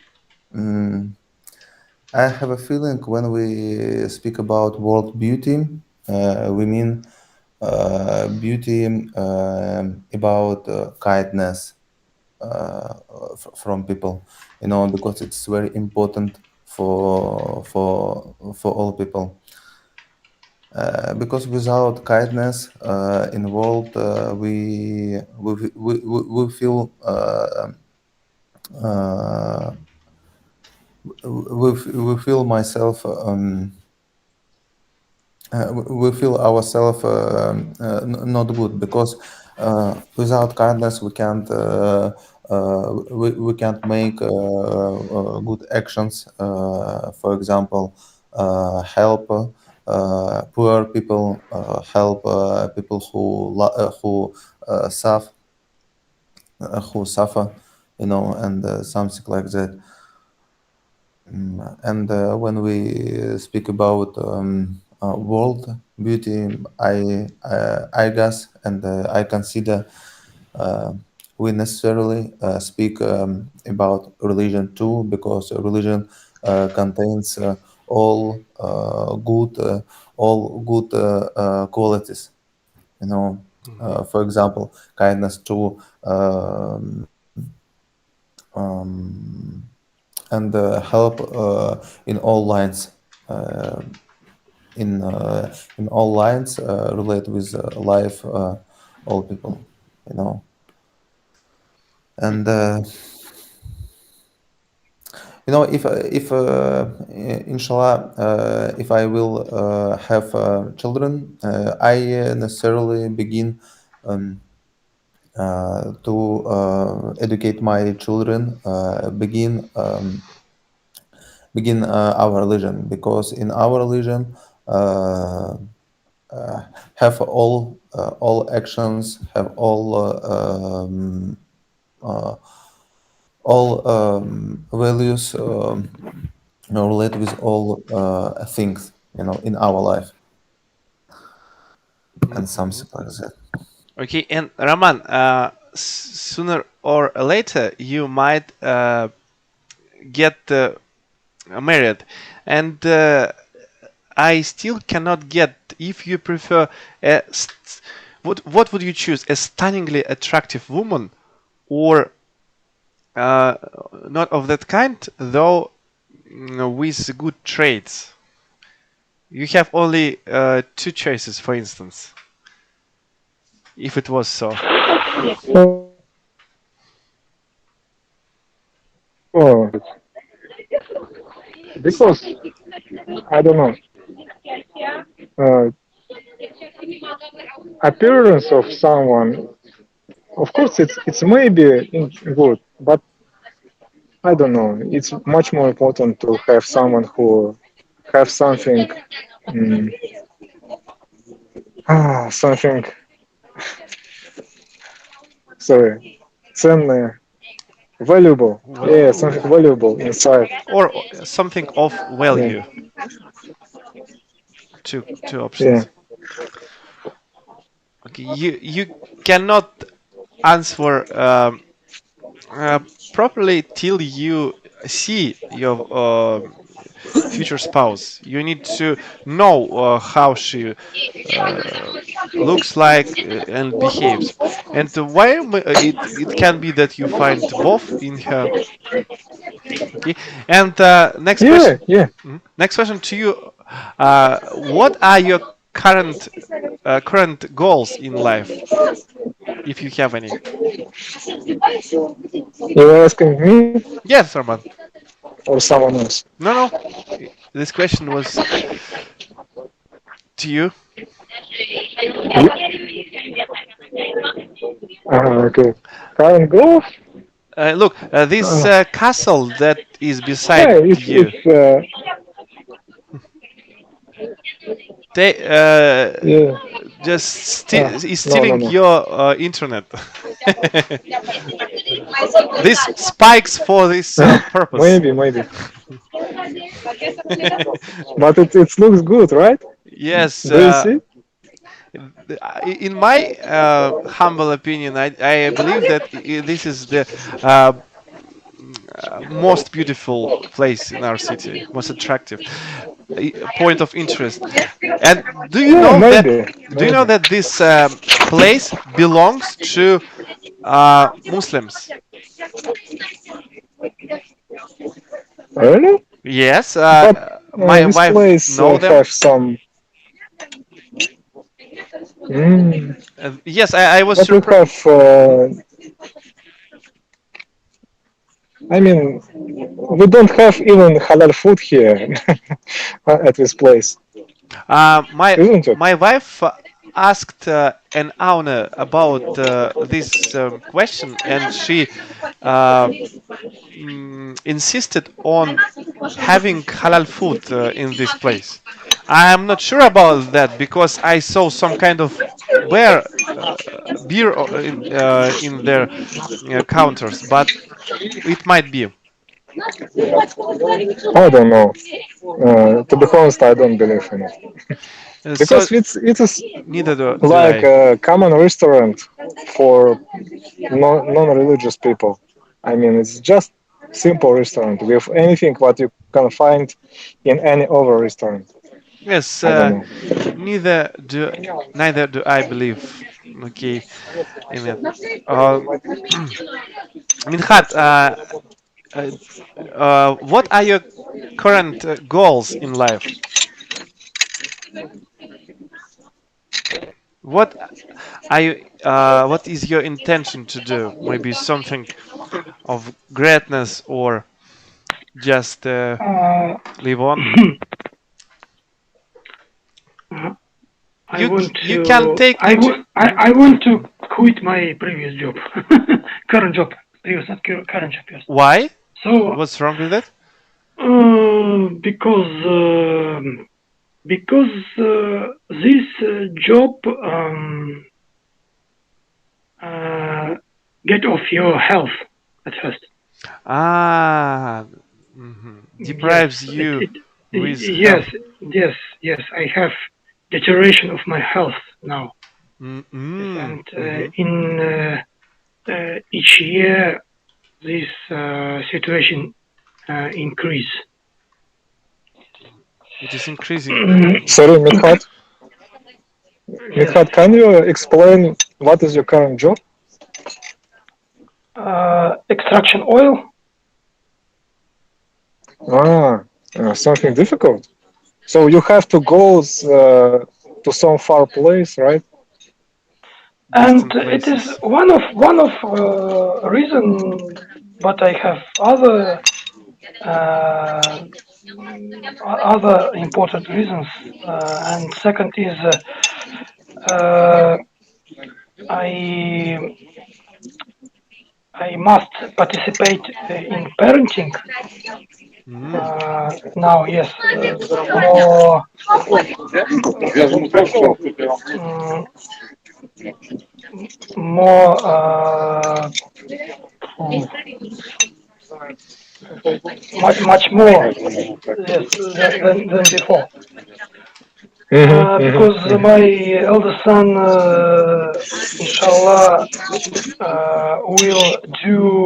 Mm, I have a feeling when we speak about world beauty, we mean beauty about kindness from people, you know, because it's very important for all people. Because without kindness in the world, we feel uh, we feel myself. We feel ourselves not good because without kindness we can't make good actions. For example, help poor people, help people suffer, who suffer, you know, and something like that. And when we speak about world beauty, I guess and I consider uh, we necessarily speak about religion too, because religion contains all good qualities. You know, Mhm. for example, kindness to um, and help in all lines. Uh, in all lines relate with life, all people, you know. And you know, if inshallah, if I will have children, I necessarily begin um, to educate my children, begin our religion, because in our religion uh, have all actions, have uh, all values related with all things, you know, in our life, and Mhm. something like that. Okay, and Raman, sooner or later you might get married, and I still cannot get if you prefer what would you choose? A stunningly attractive woman or uh, not of that kind, though with good traits? You have only two choices, for instance, if it was so. Oh, because I don't know. Uh, Appearance of someone, of course, it's maybe good, but I don't know. It's much more important to have someone who have something, mm, something, sorry, ценное, valuable. Yeah, something valuable inside. Or something of Yeah, value. Two yeah. options. Okay, you cannot answer uh, properly till you see your future spouse. You need to know how she looks like and behaves. And it can be that you find both in her. Okay. And next question. Yeah, yeah. Next question to you. What are your current goals in life, if you have any? You're asking me? Yes, Roman. or someone else? No. This question was to you. Okay. Current goals? Look, this castle that is beside Yeah, you, they yeah. just is No, stealing no. your internet. This spikes for this purpose. Maybe. But it looks good, right? Yes, Do you see? in my humble opinion, I believe that this is the uh, most beautiful place in our city, most attractive point of interest. And Yeah, maybe. do you know that this place belongs to Muslims? Really? Yes, But my this wife place know them. have some. Mm, Yes, I was but we surprised. have. I mean, we don't have even halal food here at this place, My isn't it? my wife asked an owner about this question, and she uh, insisted on having halal food in this place. I am not sure about that because I saw some kind of beer in their counters, but it might be. I don't know. To be honest, I don't believe in it So because it is neither do like I. a common restaurant for non-religious people. I mean, it's just simple restaurant with anything what you can find in any other restaurant. Yes, I don't know. neither do neither do I believe. Okay, in it. Uh, Minhat, uh, what are your current goals in life? What are you? What is your intention to do? Maybe something of greatness or just Uh, live on. I want You can to. take it. I want to quit my previous job, current job, previous not current job. Yes. Why? So What's wrong with it? because this job get off your health at first. Ah, deprives Yes, you with yes, health. yes. I have deterioration of my health now. Yes, Mm-hmm. and in each year this situation increase. It is increasing. Sorry, Mithat. Yes, Mithat, can you explain what is your current job? extraction oil. Ah, something difficult. So you have to go to some far place, right? And Distant it is places. one of reason, but I have uh, other important reasons. And second is uh, I I must participate in parenting Mm. now. Yes, more mm, more much more, yes, than before. Because my eldest son, inshallah, will do,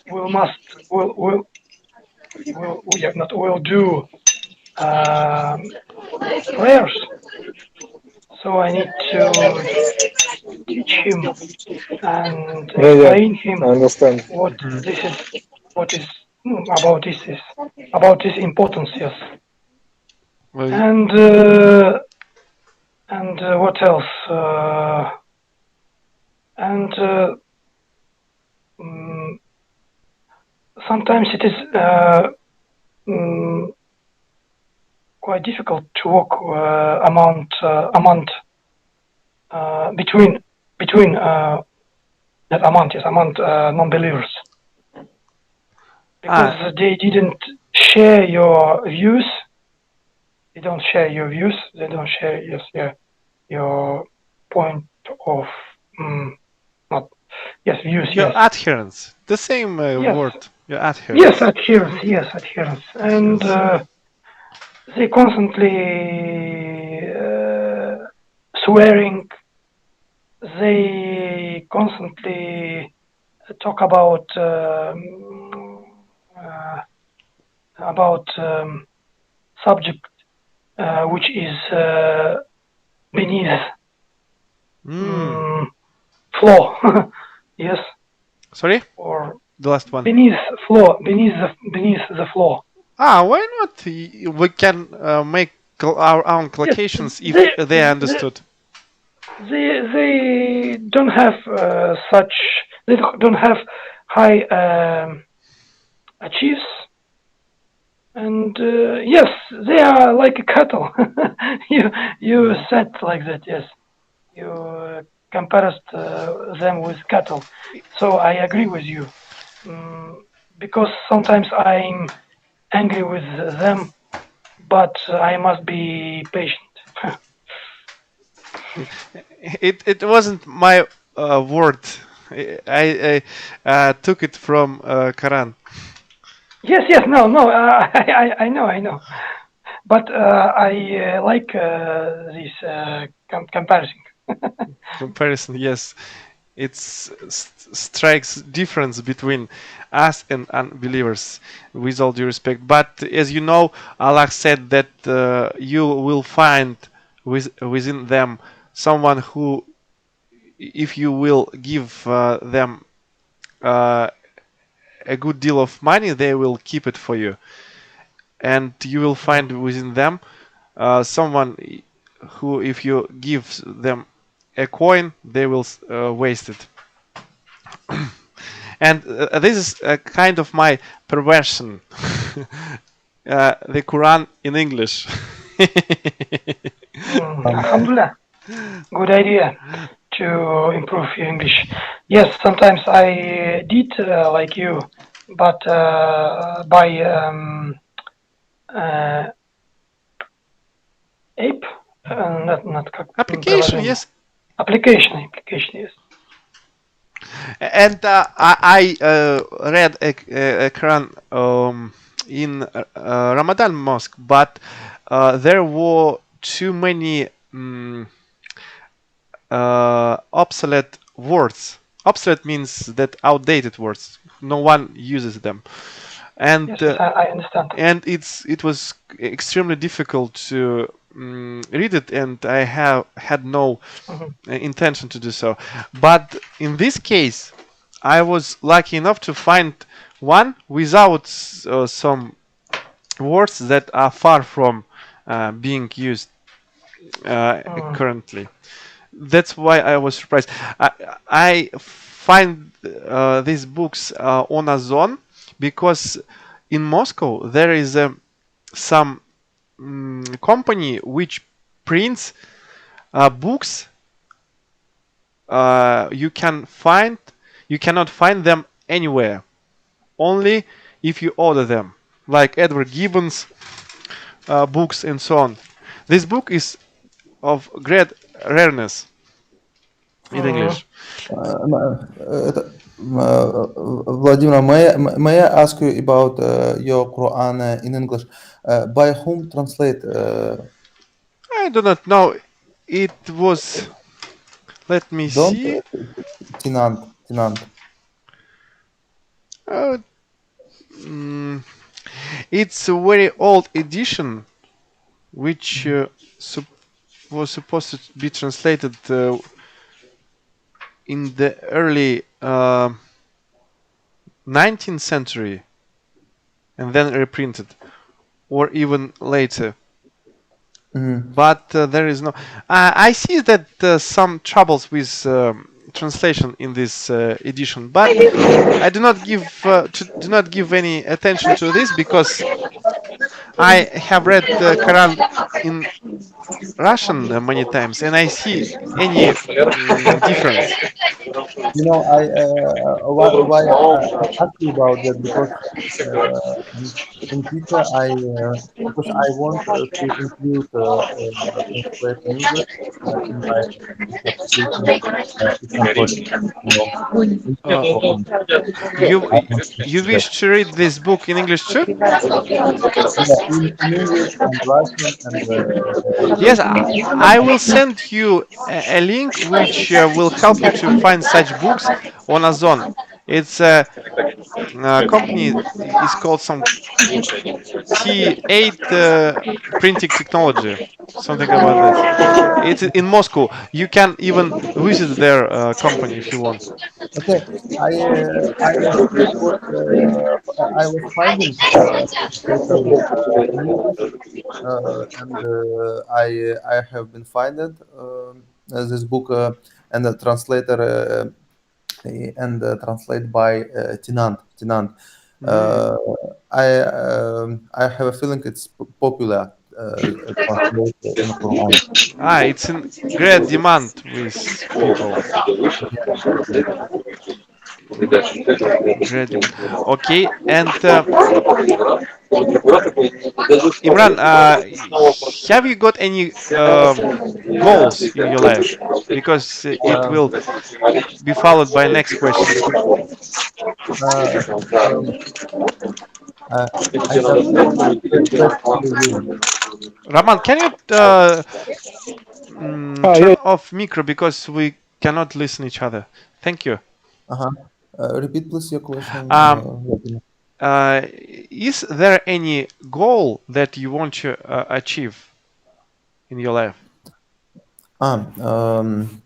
will must, yeah, not will do prayers. So I need to teach him and Yeah, explain him I understand. what this is, what is about this is about this importance. Yes, Well, and what else? And mm, sometimes it is mm, quite difficult to walk between not among non-believers, because they didn't share your views. They don't share your views. They don't share your point of views. Your Yes. adherence. The same Yes. word. Your adherence. Yes, adherence. Yes, adherence. And they constantly swearing. They constantly talk about subject which is beneath floor. Yes. Sorry? Or The last one. beneath the floor. Why not? We can make our own collocations if they understood. They don't have such. They don't have high achieves, and yes, they are like a cattle. You said like that. Yes, you compared them with cattle. So I agree with you, because sometimes I'm angry with them, but I must be patient. It wasn't my word. I took it from Quran. Yes, no. I know. But I like this comparison. Comparison, yes. It strikes difference between us and unbelievers, with all due respect. But as you know, Allah said that you will find within them someone who, if you will give them a good deal of money, they will keep it for you. And you will find within them someone who, if you give them a coin, they will waste it. And this is a kind of my perversion. The Quran in English. Alhamdulillah. Good idea to improve your English. Yes, sometimes I did like you, but by app, not как Application, приложение. yes. Application, yes. And I read a Quran in Ramadan mosque, but there were too many obsolete words. Obsolete means that outdated words. No one uses them. And Yes, I understand. and it was extremely difficult to read it, and I had no intention to do so. But in this case, I was lucky enough to find one without some words that are far from being used currently. That's why I was surprised. I find these books on Amazon because in Moscow there is some company which prints books. You cannot find them anywhere, only if you order them, like Edward Gibbon's books and so on. This book is of great rareness in English. Vladimir, may I ask you about your Quran in English? By whom translate? I do not know. It was. Let me see. Tinant. It's a very old edition, which was supposed to be translated in the early 19th century and then reprinted, or even later. But there is no. I see that some troubles with translation in this edition, but I do not give any attention to this because I have read the Quran in Russian many times, and I see any difference. You know, why I asked you about that because in future because I want to include translate in English in my application Islam project. You know, in Uh, Poland. you I want to you that. wish to read this book in English too? Yeah, in English and Russian and Yes, I will send you a link which will help you to find such books on Amazon. It's a company is called some T8 printing technology, something about this. It's in Moscow. You can even visit their company if you want. okay. I actually I was finding translator in English and I have been finding this book and the translator and translate by Tinant. Uh, I have a feeling it's popular translate in Quran. It's in great demand with people. Great demand. Okay, and Imran, have you got any goals in your life? Because it will be followed by next question. Uh, um, uh, I don't that really. Raman, can you Yeah, turn off micro because we cannot listen each other? Thank you. Uh-huh. Repeat please your question. Um, is there any goal that you want to achieve in your life? Um,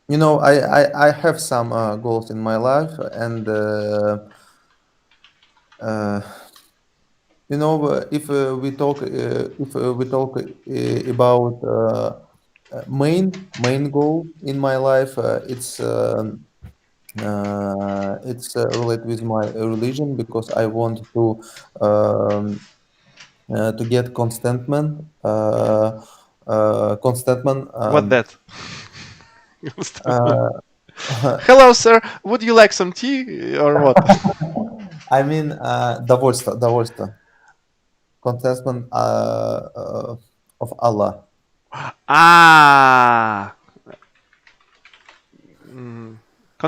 you know, I have some goals in my life, and uh, you know, if we talk about main goal in my life, it's related with my religion because I want to get contentment, contentment. What that? Uh, Hello, sir. Would you like some tea or what? I mean, довольство, contentment of Allah. Ah,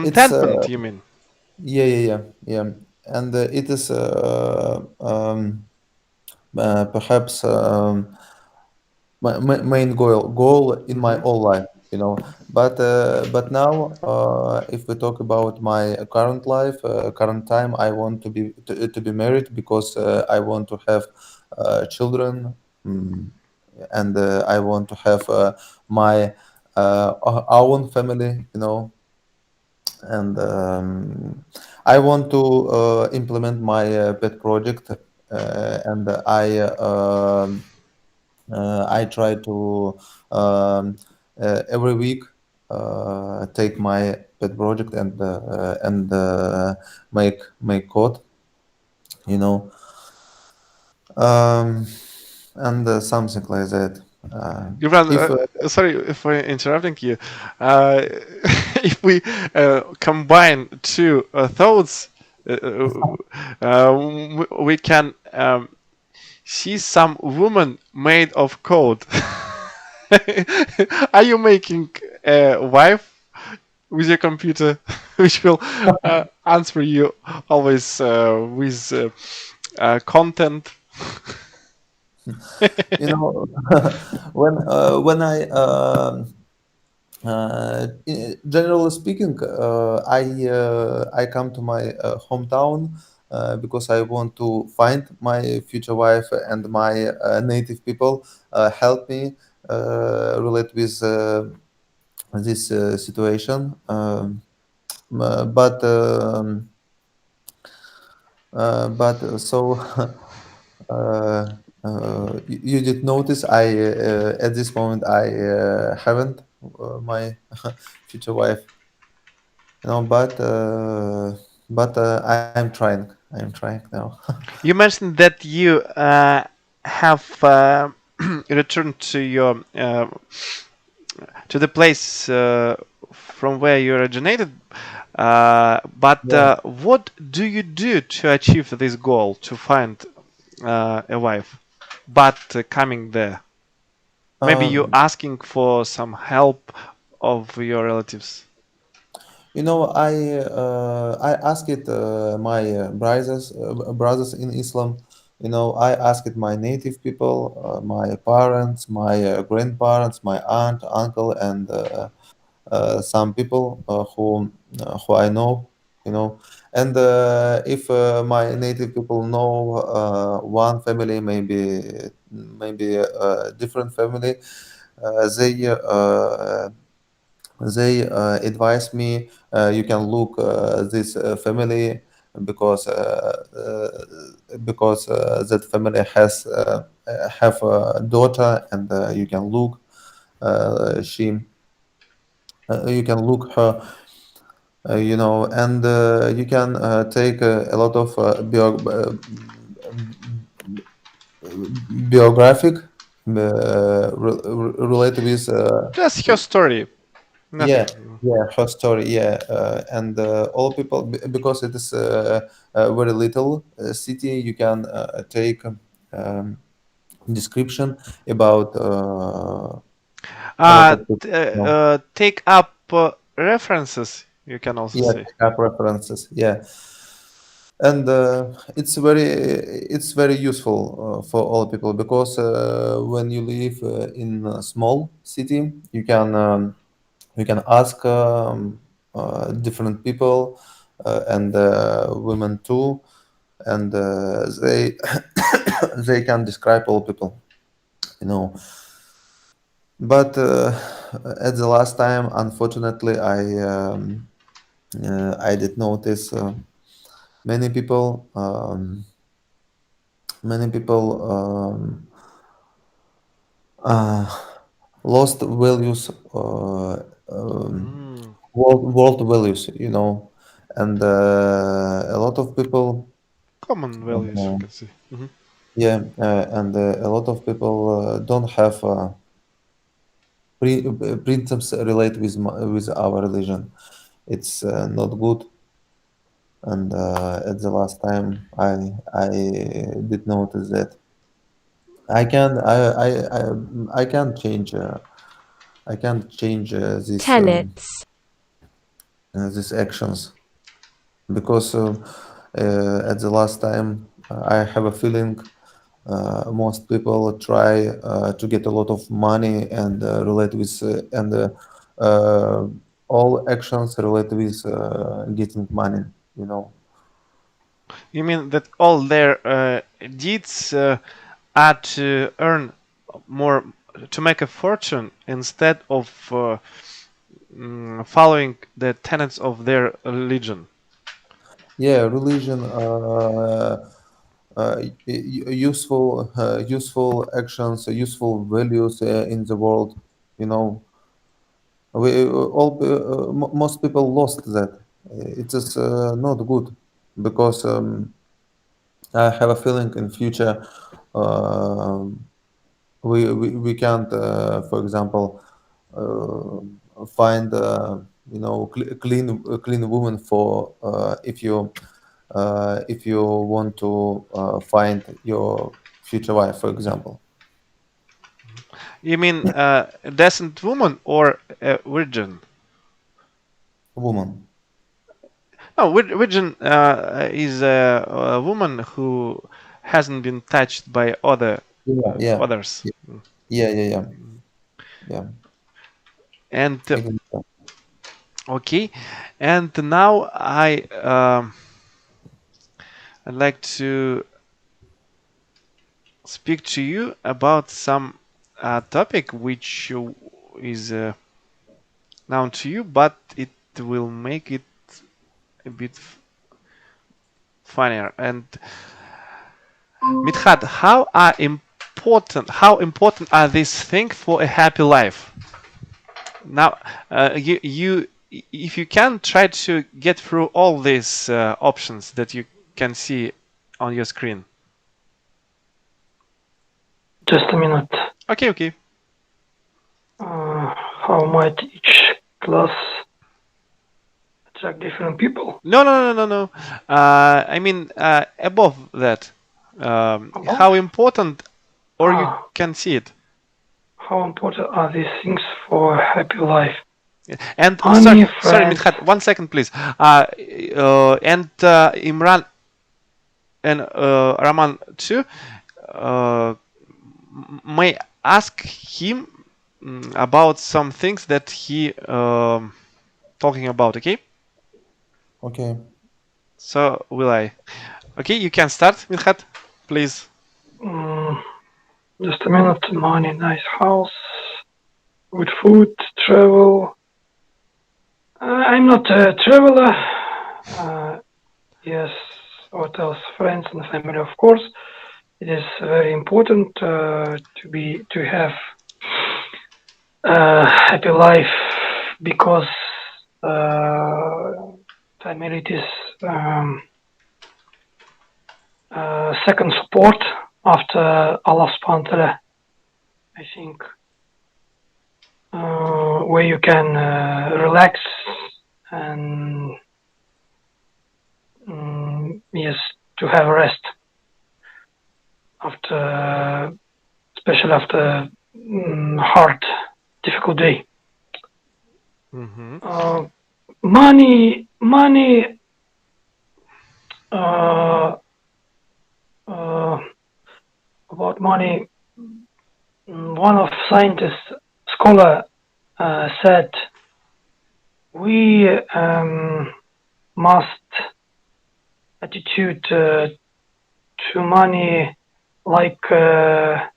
It's contentment. You mean? yeah, and it is perhaps my main goal in my Hmm. whole life, you know. But now, if we talk about my current life, current time, I want to be married because I want to have children, mm, and I want to have my own family, you know. And I want to implement my pet project, and I try to every week take my pet project and make code, you know, um, and something like that. Ivan, If sorry for interrupting you. Uh, if we combine two thoughts, we can see some woman made of code. Are you making a wife with your computer, which will answer you always with content? you know, when generally speaking, I come to my hometown because I want to find my future wife and my native people help me relate with this situation. But so you did notice I at this moment I haven't my future wife. You know, but I'm trying. I'm trying now. You mentioned that you have returned to your to the place from where you originated. But Yeah. what do you do to achieve this goal to find a wife? But coming there, maybe you Um, asking for some help of your relatives. you know, I asked it my brothers in Islam. You know, I asked my native people, my parents, my grandparents, my aunt, uncle, and some people who I know, you know, and if my native people know one family, maybe a different family, they advise me you can look this family because that family has have a daughter and you can look she you can look her you know, and you can take a lot of biographic related with Just your story, yeah, nothing. yeah, her story, yeah, and all people because it is a very little city, you can take description about a lot of people. No. Take up references, you can also Yeah, say. app references, yeah, and it's very useful for all people because when you live in a small city, you can ask different people and women too, and they they can describe all people, you know. But at the last time, unfortunately, I did notice many people many people uh, lost values, Mm, world values, you know, and a lot of people. common values, you Uh, can say. Mhm. Yeah, and a lot of people don't have principles related with our religion. It's not good, and at the last time, I did notice that I can I can't change Tenets. these actions because at the last time I have a feeling most people try to get a lot of money and relate with and uh, all actions related with getting money, you know. You mean that all their deeds are to earn more, to make a fortune instead of following the tenets of their religion? Yeah, religion, useful actions, useful values in the world, you know. We all most people lost that. It is not good because I have a feeling in future uh, we can't, for example, find clean woman for if you want to find your future wife, for example, You mean a decent woman or a virgin? woman. No, virgin is a woman who hasn't been touched by Yeah, yeah, others. yeah, yeah, yeah, yeah. And Exactly. okay, and now I'd like to speak to you about some topic which is known to you, but it will make it a bit funnier. And Mithat, how important are these things for a happy life? Now, if you can try to get through all these options that you can see on your screen. Just a minute. Okay. How might each class attract different people? No. I mean, above that, Above? how important, or you Ah. can see it. How important are these things for a happy life? And Money, sorry, friends. Midhat, 1 second, please. And Imran and Raman too, may ask him about some things that he talking about. Okay. Okay. So will I? Okay, you can start, Midhat, please. Just a minute. Money, nice house, good food, travel. I'm not a traveler. Yes, what else? Friends and family, of course. It is very important to have a happy life because family is second support after Allah subhanahu wa ta'ala, I think, where you can relax and yes, to have rest after, especially after hard, difficult day. Money. About money, one of scientists, scholar, said we must attitude to money like to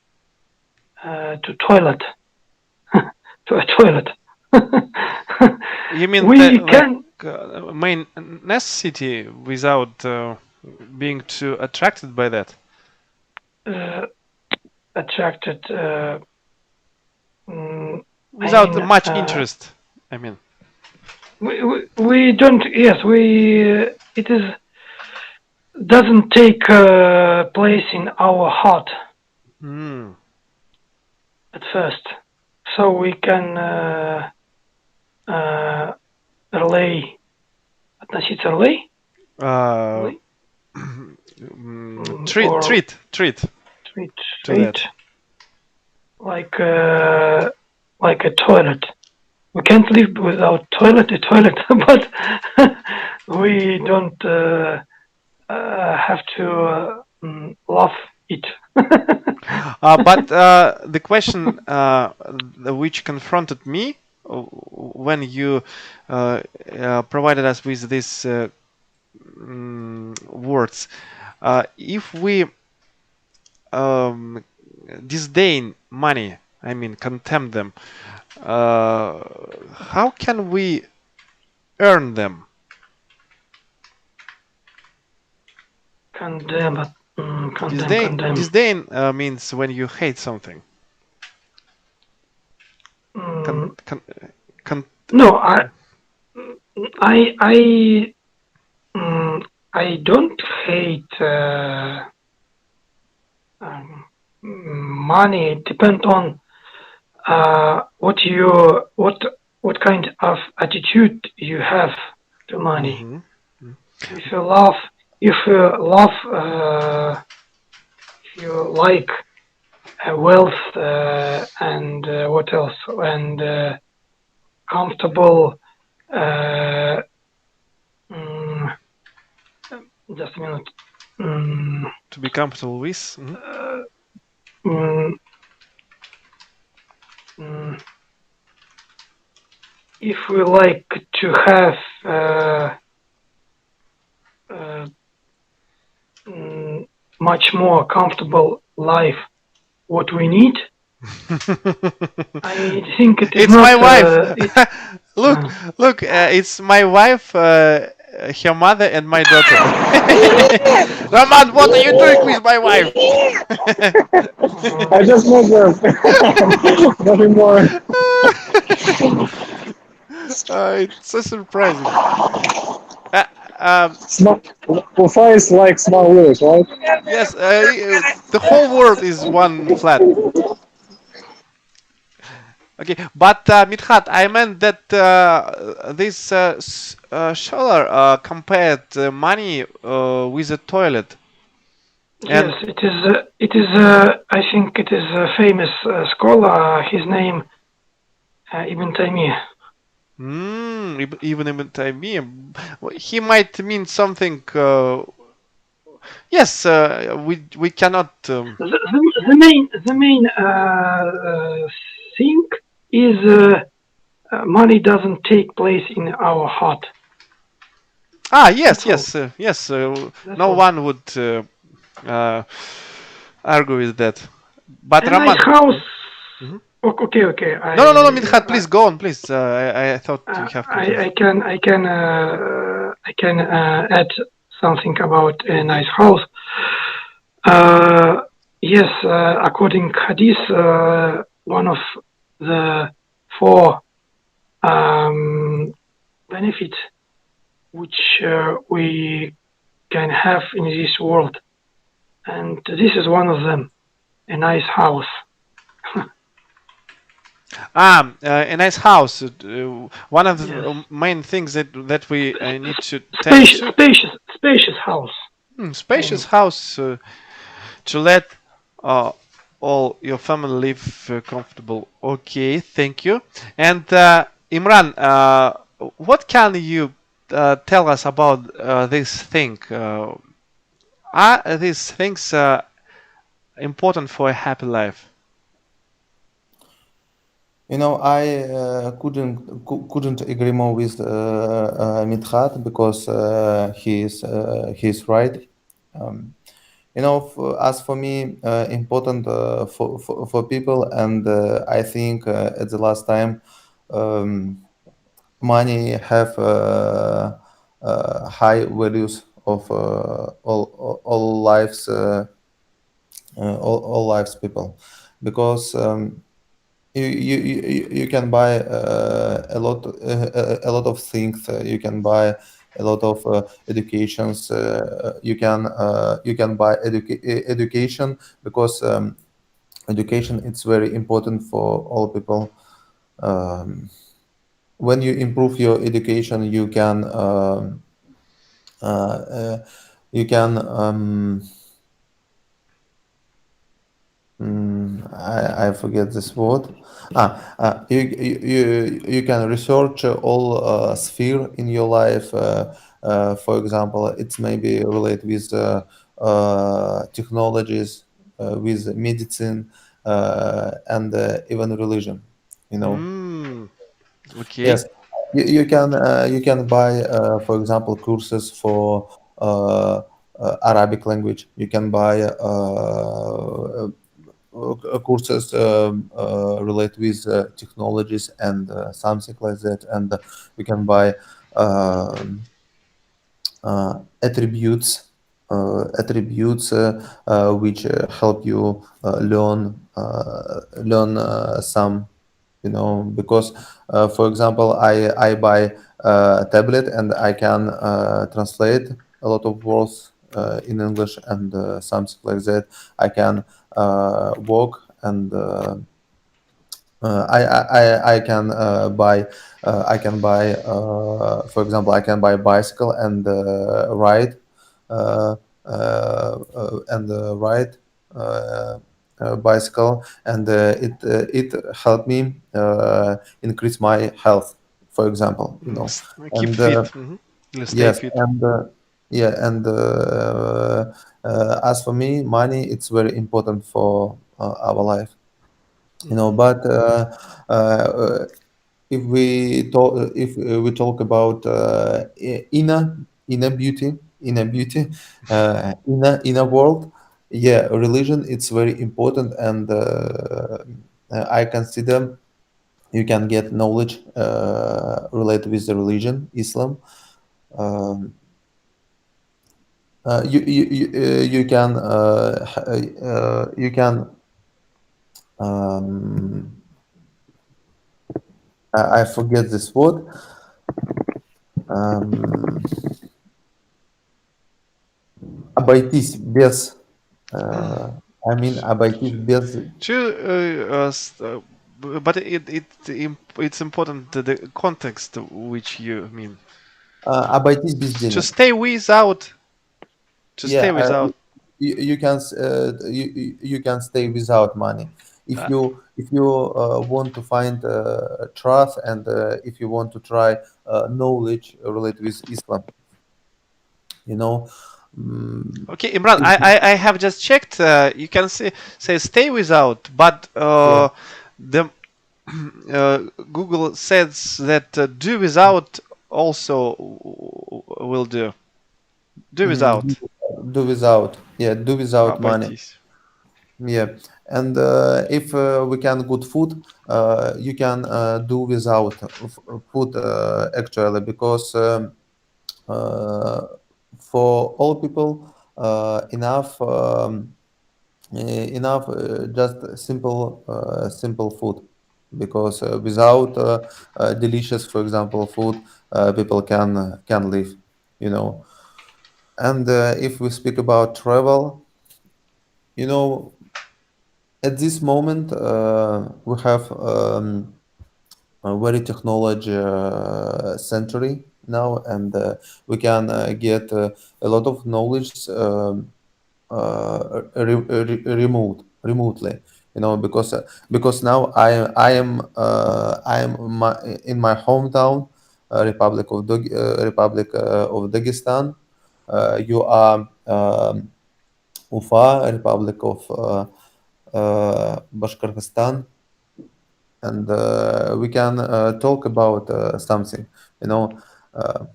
toilet, to a toilet. You mean we can main necessity without being too attracted by that? Attracted Without I mean, much interest, I mean. We don't. Yes, it is doesn't take place in our heart at first, so we can relay. Относиться relay. Treat to that. Like a toilet. We can't live without a toilet, but we don't have to love it. But the question which confronted me when you provided us with these words, if we disdain money, I mean contempt them, how can we earn them? Condemn. Disdain means when you hate something. No, I don't hate money. It depends on what kind of attitude you have to money. If you like wealth and what else, and comfortable. Just a minute. To be comfortable with. If we like to have much more comfortable life, what we need, I think it is it's not, my wife. Look, it's my wife her mother and my daughter. Roman, what are you doing with my wife? I just know that. Nothing more. It's so surprising. Um, Small, Ufa is like small village, right? yes, the whole world is one flat. Okay, but Mithat, I meant that this scholar compared money with a toilet. Yes, And it is. It is. I think it is a famous scholar. His name Ibn Taymiyyah. Even Ibn Taymiyyah, he might mean something. Yes, we cannot. The main thing is money doesn't take place in our heart. Yes, That's yes, yes. That's No all. one would argue with that. But A Raman, nice house. Mhm. Okay, okay. no, Mithat, please go on, please. I thought you have questions. I can add something about a nice house. Yes, according Hadith, one of the four benefits which we can have in this world, and this is one of them, a nice house. A nice house. One of the Yes. main things that we need to tend to. Spacious house. Spacious house to let all your family live comfortable. Okay, thank you. And Imran, what can you tell us about this thing? Are these things important for a happy life? You know, I couldn't agree more with Midhat because he's right. Um, you know, as for me, important for people, and I think at the last time, um, money have high values of all lives, all lives people, because. You can buy a lot of things. You can buy a lot of educations. You can buy education because education it's very important for all people. Um, when you improve your education, you can I forget this word. You can research all sphere in your life. For example, it's maybe related with technologies, with medicine, and even religion. You know. Okay. Yes, you can buy, for example, courses for Arabic language. You can buy courses related with technologies and something like that, and you can buy um attributes. Attributes which help you learn some, you know, because for example I buy a tablet and I can translate a lot of words in English and something like that. I can walk and I can buy for example I can buy bicycle and ride ride uh, bicycle, and it helped me increase my health, for example, you know. Keep And fit. Stay yes, fit. and yeah, and as for me, money it's very important for our life, you know. But if we talk about inner beauty, inner world, yeah, religion it's very important, and I consider you can get knowledge related with the religion Islam, um, you can you can um, I forget this word. Um, Обойтись без I mean обойтись без But it's important the context which you mean. обойтись без To денег. stay without. To stay Yeah, without. you can you can stay without money Uh, if you want to find truth and if you want to try knowledge related with Islam, you know. Mm, Okay, Imran, if, I have just checked. You can say stay without, but yeah. the Google says that do without also will do. Do Mhm. without. Do without, yeah, do without money. Обойтись. Yeah, and if we can good food, you can do without food actually, because uh, for all people enough just simple food, because without delicious, for example, food, people can live, you know. And if we speak about travel, you know, at this moment we have a very technology century now, and we can get a lot of knowledge remotely, you know, because now I am in my hometown, Republic of Dagestan. You are Ufa, Republic of Bashkortostan, and we can talk about something, you know. Uh,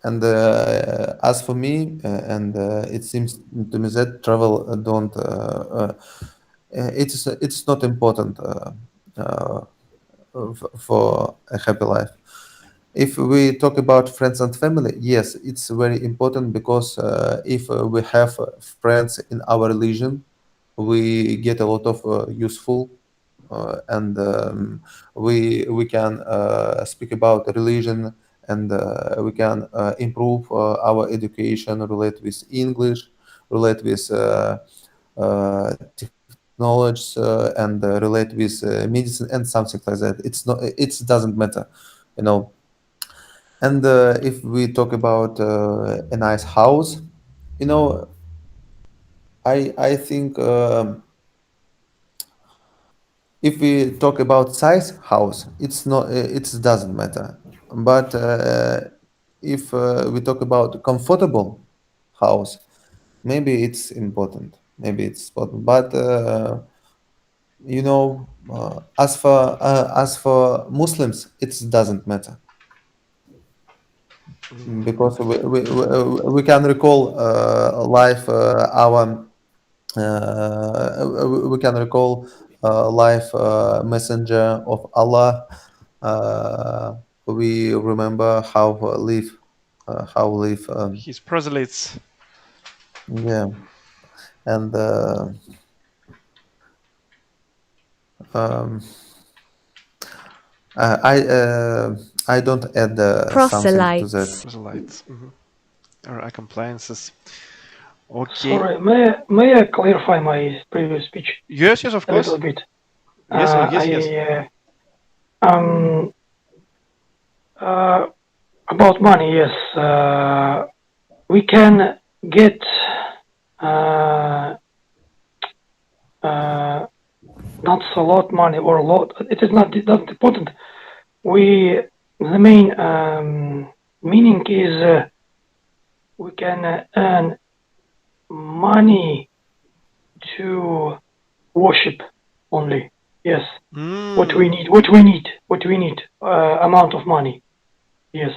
and as for me, and it seems to me that travel don't it's not important uh, for a happy life. If we talk about friends and family, yes, it's very important, because if we have friends in our religion, we get a lot of useful and we can speak about religion, and we can improve our education related with English, related with technology, and relate with medicine and something like that. It's not. It doesn't matter, you know. And if we talk about a nice house, you know, I think if we talk about size house, it's not. It doesn't matter. But if we talk about comfortable house, maybe it's important. Maybe it's important. But you know, as for Muslims, it doesn't matter, because we can recall life our we can recall life messenger of Allah. We remember how live His proselytes. yeah, and um, I don't add something to that. Proselytes. Proselytes. Or compliances. Okay. Sorry, may I clarify my previous speech Yes, yes, of a little course. bit? Yes, yes. About money, yes. We can get not a lot money or a lot. It is not important. The main meaning is we can earn money to worship only. Yes. What we need. Amount of money. Yes.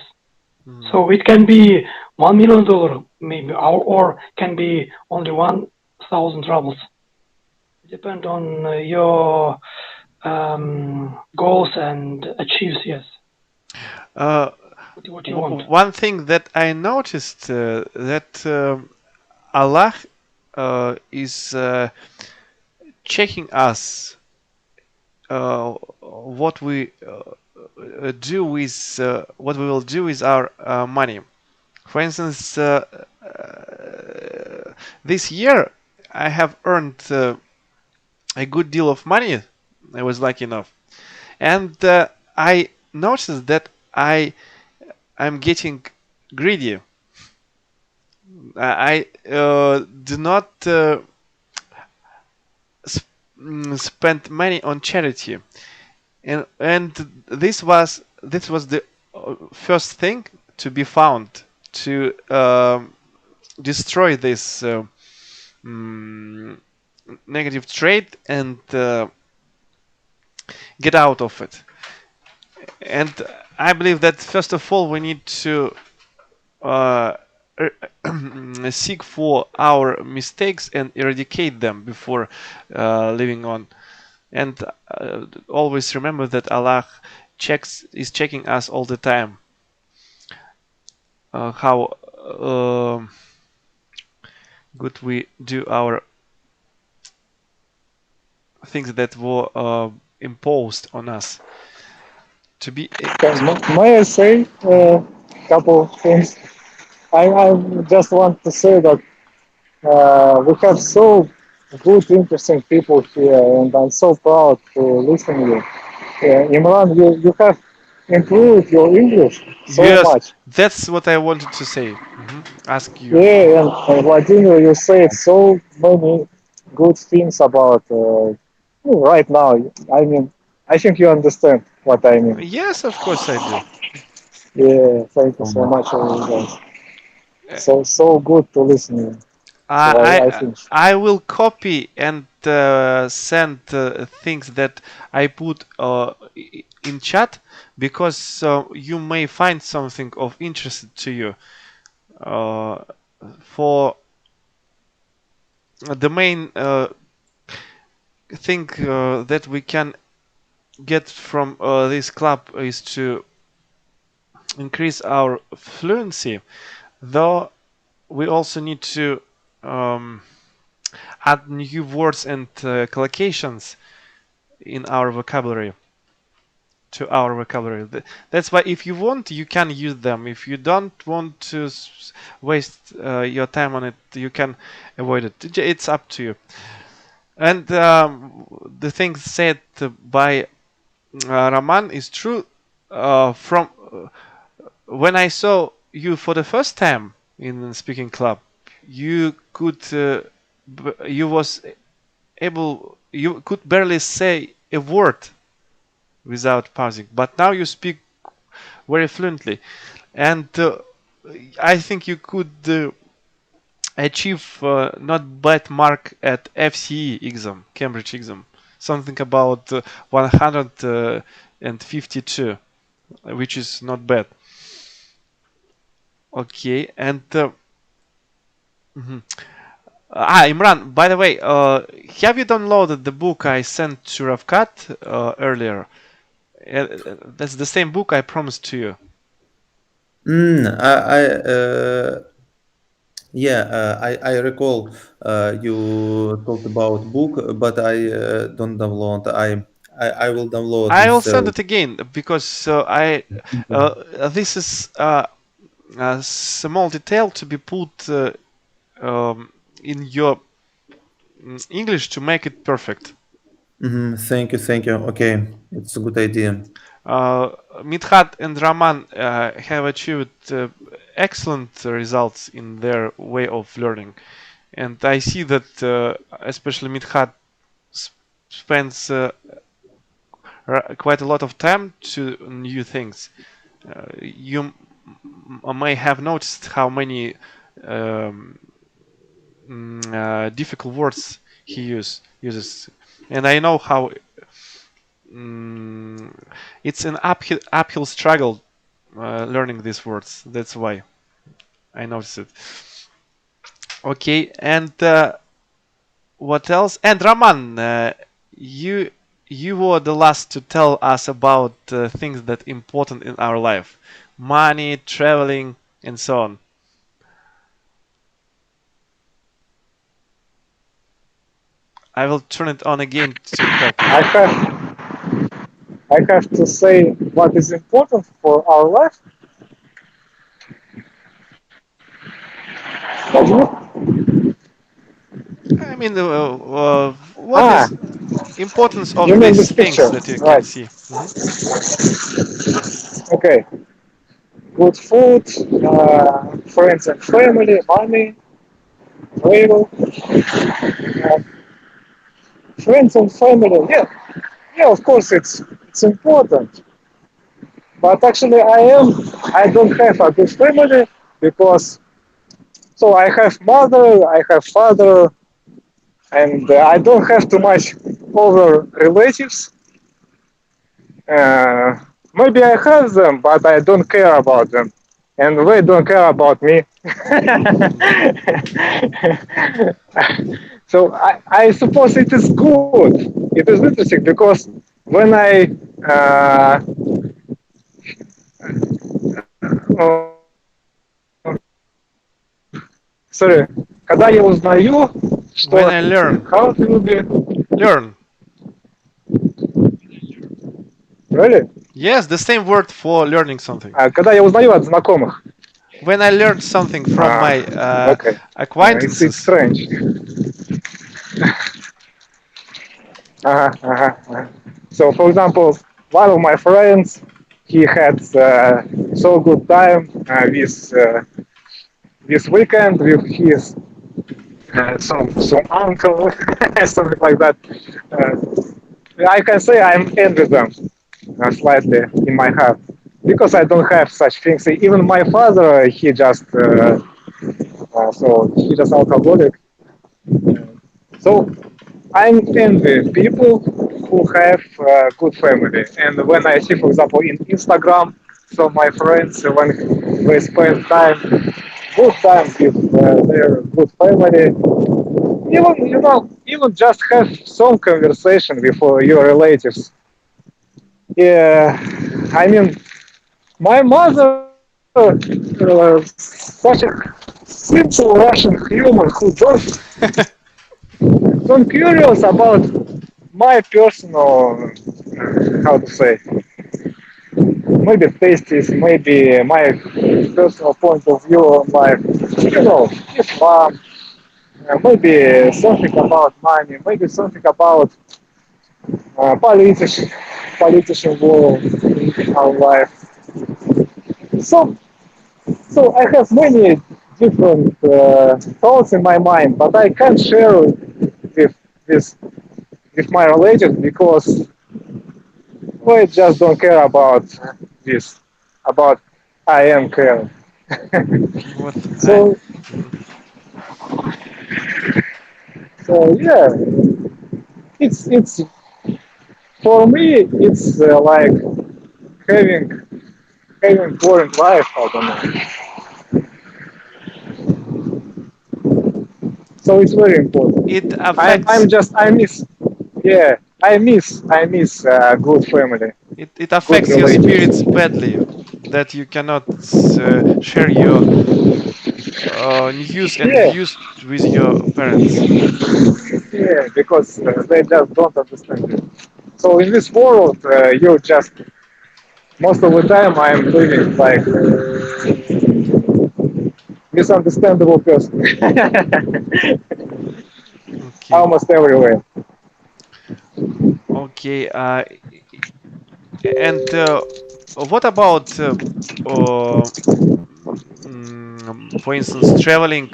So it can be $1 million maybe, or can be only 1,000 rubles. It depends on your goals and achieves. Yes. What do you want? One thing that I noticed that Allah is checking us what we do with what we will do with our money. For instance, this year I have earned a good deal of money. I was lucky enough, and I noticed that I'm getting greedy. I do not spend money on charity, and this was the first thing to be found to destroy this negative trait and get out of it. And I believe that first of all we need to seek for our mistakes and eradicate them before living on. And always remember that Allah is checking us all the time. How good we do our things that were imposed on us. To be May I say a couple of things? I just want to say that we have so good, interesting people here, and I'm so proud to listen to you. Imran, you have improved your English so yes, much. that's what I wanted to say. Ask you. Yeah, and Vladimir, you said so many good things about right now. I mean, I think you understand what I mean. Yes, of course I do. Yeah, thank you so much, guys. So good to listen. So I I think. I will copy and send things that I put in chat because you may find something of interest to you. For the main thing that we can get from this club is to increase our fluency, though we also need to add new words and collocations in our vocabulary to our vocabulary. That's why if you want, you can use them. If you don't want to waste your time on it, you can avoid it. It's up to you. And the thing said by Raman is true. From when I saw you for the first time in the speaking club, you could you could barely say a word without pausing, but now you speak very fluently, and I think you could achieve not bad mark at FCE exam, Cambridge exam, something about 152, which is not bad. Okay, and Imran, by the way, have you downloaded the book I sent to Ravkat earlier? That's the same book I promised to you. I recall you talked about book, but I don't download. I will download I will this. send it again because this is a small detail to be put in your English to make it perfect. Thank you. Okay, it's a good idea. Midhat and Raman have achieved excellent results in their way of learning, and I see that especially Midhat spends quite a lot of time to new things. You may have noticed how many difficult words he uses, and I know how it's an uphill struggle learning these words. That's why I noticed it. Okay, and what else? And Raman, you were the last to tell us about things that important in our life. money, traveling, and so on? I will turn it on again to help you. I have to say what is important for our life. I mean, what Ah, is importance you of mean these this picture, things that you can right? see? Okay, good food, friends and family, money, travel, uh, friends and family. Yeah, yeah. Of course, it's important. But actually, I don't have a good family because so I have mother, I have father, and I don't have too much other relatives. Uh, Maybe I have them, but I don't care about them, and they don't care about me. So I suppose it is good. It is interesting because when I sorry, когда я узнаю, When что I learn, how it will be learn. really? Yes, the same word for learning something. Когда я узнаю от знакомых. When I learned something from my Okay. It's acquaintances, strange. Uh-huh. So, for example, one of my friends, he had so good time this weekend with his some uncle, something like that. I can say I'm envy them slightly in my heart because I don't have such things. Even my father, he just alcoholic. So I'm envy people who have good family. And when I see, for example, in Instagram, some my friends when they spend good time with their good family, even just have some conversation with your relatives. Yeah, I mean, my mother, such a simple Russian human who don't curious about my personal, how to say, maybe tastes, maybe my personal point of view on life, Islam, maybe something about money, maybe something about politics, politician world in our life. So, so I have many different thoughts in my mind, but I can't share with with my relatives because we just don't care about this, about I am care. what I So, mhm. so yeah, it's for me it's like having having boring life. I don't know. So it's very important. It I'm affects just I miss yeah I miss good family, it good affects your spirits relatives. badly that you cannot share your news and Yeah, views with your parents. yeah, because they just don't understand it. So in this world, you just most of the time I'm living like misunderstandable person Okay. almost everywhere. Okay. And what about, uh, for instance, traveling?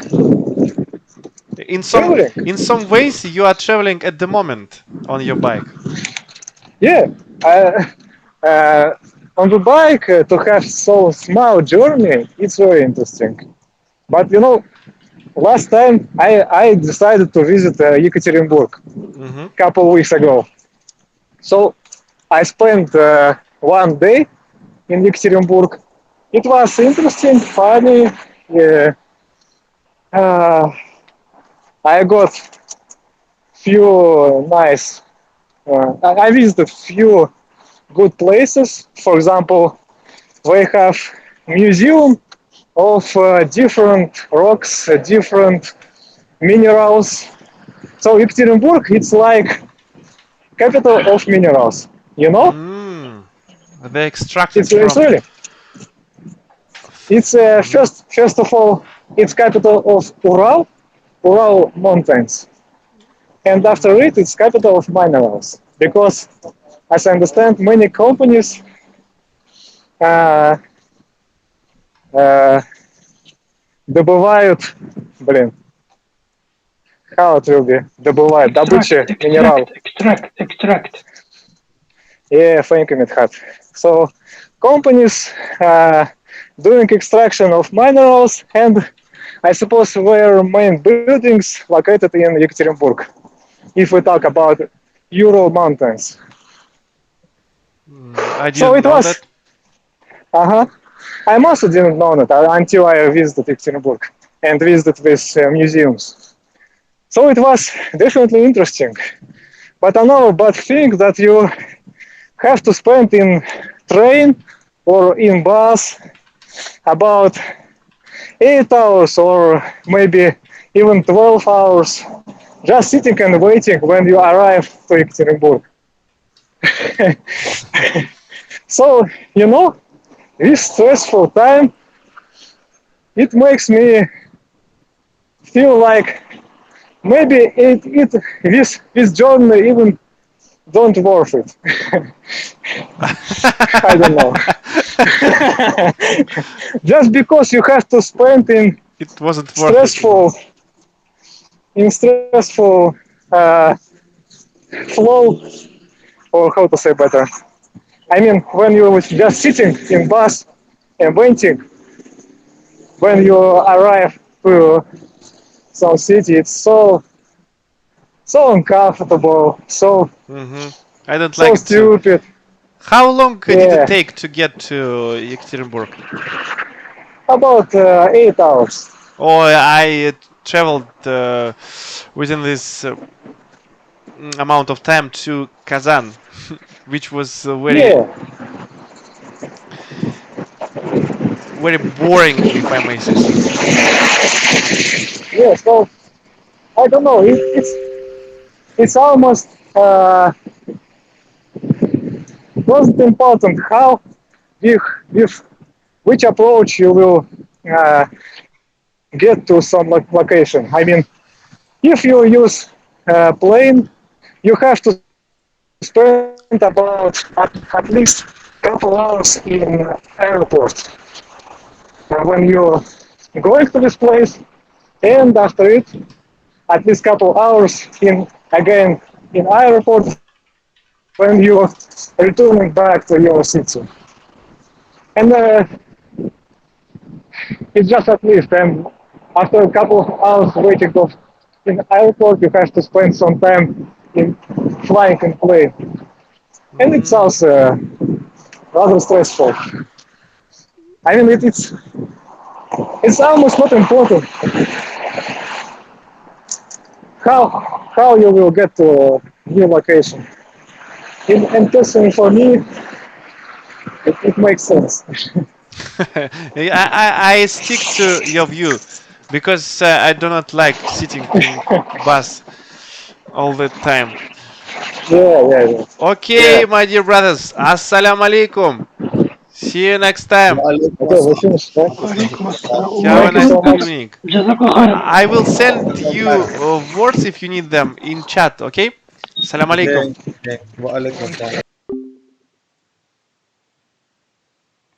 In Traveling, some ways, you are traveling at the moment on your bike. yeah. On the bike to have so small journey, it's very interesting. But last time I decided to visit Yekaterinburg Hmm. couple weeks ago. So I spent 1 day in Yekaterinburg. It was interesting, funny. Yeah. Uh, I got few nice. I visited few good places. For example, we have museum of different rocks, different minerals. So Ekaterinburg, it's like capital of minerals. You know, They extracted it's from. really. It's first of all, it's capital of Ural Mountains, and after it, it's capital of minerals. Because, as I understand, many companies uh, uh, добывают, блин, how it will be, добывают, добыча минерал. Extract. Yeah, thank you, Midhat. So, companies doing extraction of minerals, and I suppose their main buildings located in Yekaterinburg. If we talk about Ural Mountains. I So didn't it know was, that. I also didn't know that until I visited Yekaterinburg and visited these museums. So it was definitely interesting. But another bad thing that you have to spend in train or in bus about 8 hours or maybe even 12 hours just sitting and waiting when you arrive to Ekaterinburg. So, you know, this stressful time, it makes me feel like maybe this journey even don't worth it. I don't know. Just because you have to spend It wasn't worth it. stressful flow, or how to say better. I mean, when you're just sitting in bus and waiting, when you arrive to some city, it's so uncomfortable, I don't so like it too. stupid. How long did Yeah, it take to get to Yekaterinburg? about 8 hours. Oh, I traveled within this amount of time to Kazan, which was very, Yeah, very boring, if I may say so. yeah. So I don't know. It's almost wasn't important how with which approach you will uh, get to some location. I mean, if you use plane, you have to spend about at least couple hours in airport when you're going to this place, and after it, at least couple hours in again in airport when you're returning back to your city. And it's just at least, and after a couple of hours waiting in airport, you have to spend some time in flying in plane, and it's also rather stressful. I mean, it's almost not important how you will get to a new location. And personally, for me, it makes sense. I stick to your view because I do not like sitting in bus all the time. Yeah. Okay, my dear brothers, assalamu alaikum. See you next time. وعليكم Okay, we السلام. finished, right? وعليكم السلام. Have a Thank you nice so much. evening. جزاك الله خيرا. I will send you words if you need them in chat, okay? Assalamu alaikum. Okay. وعليكم السلام.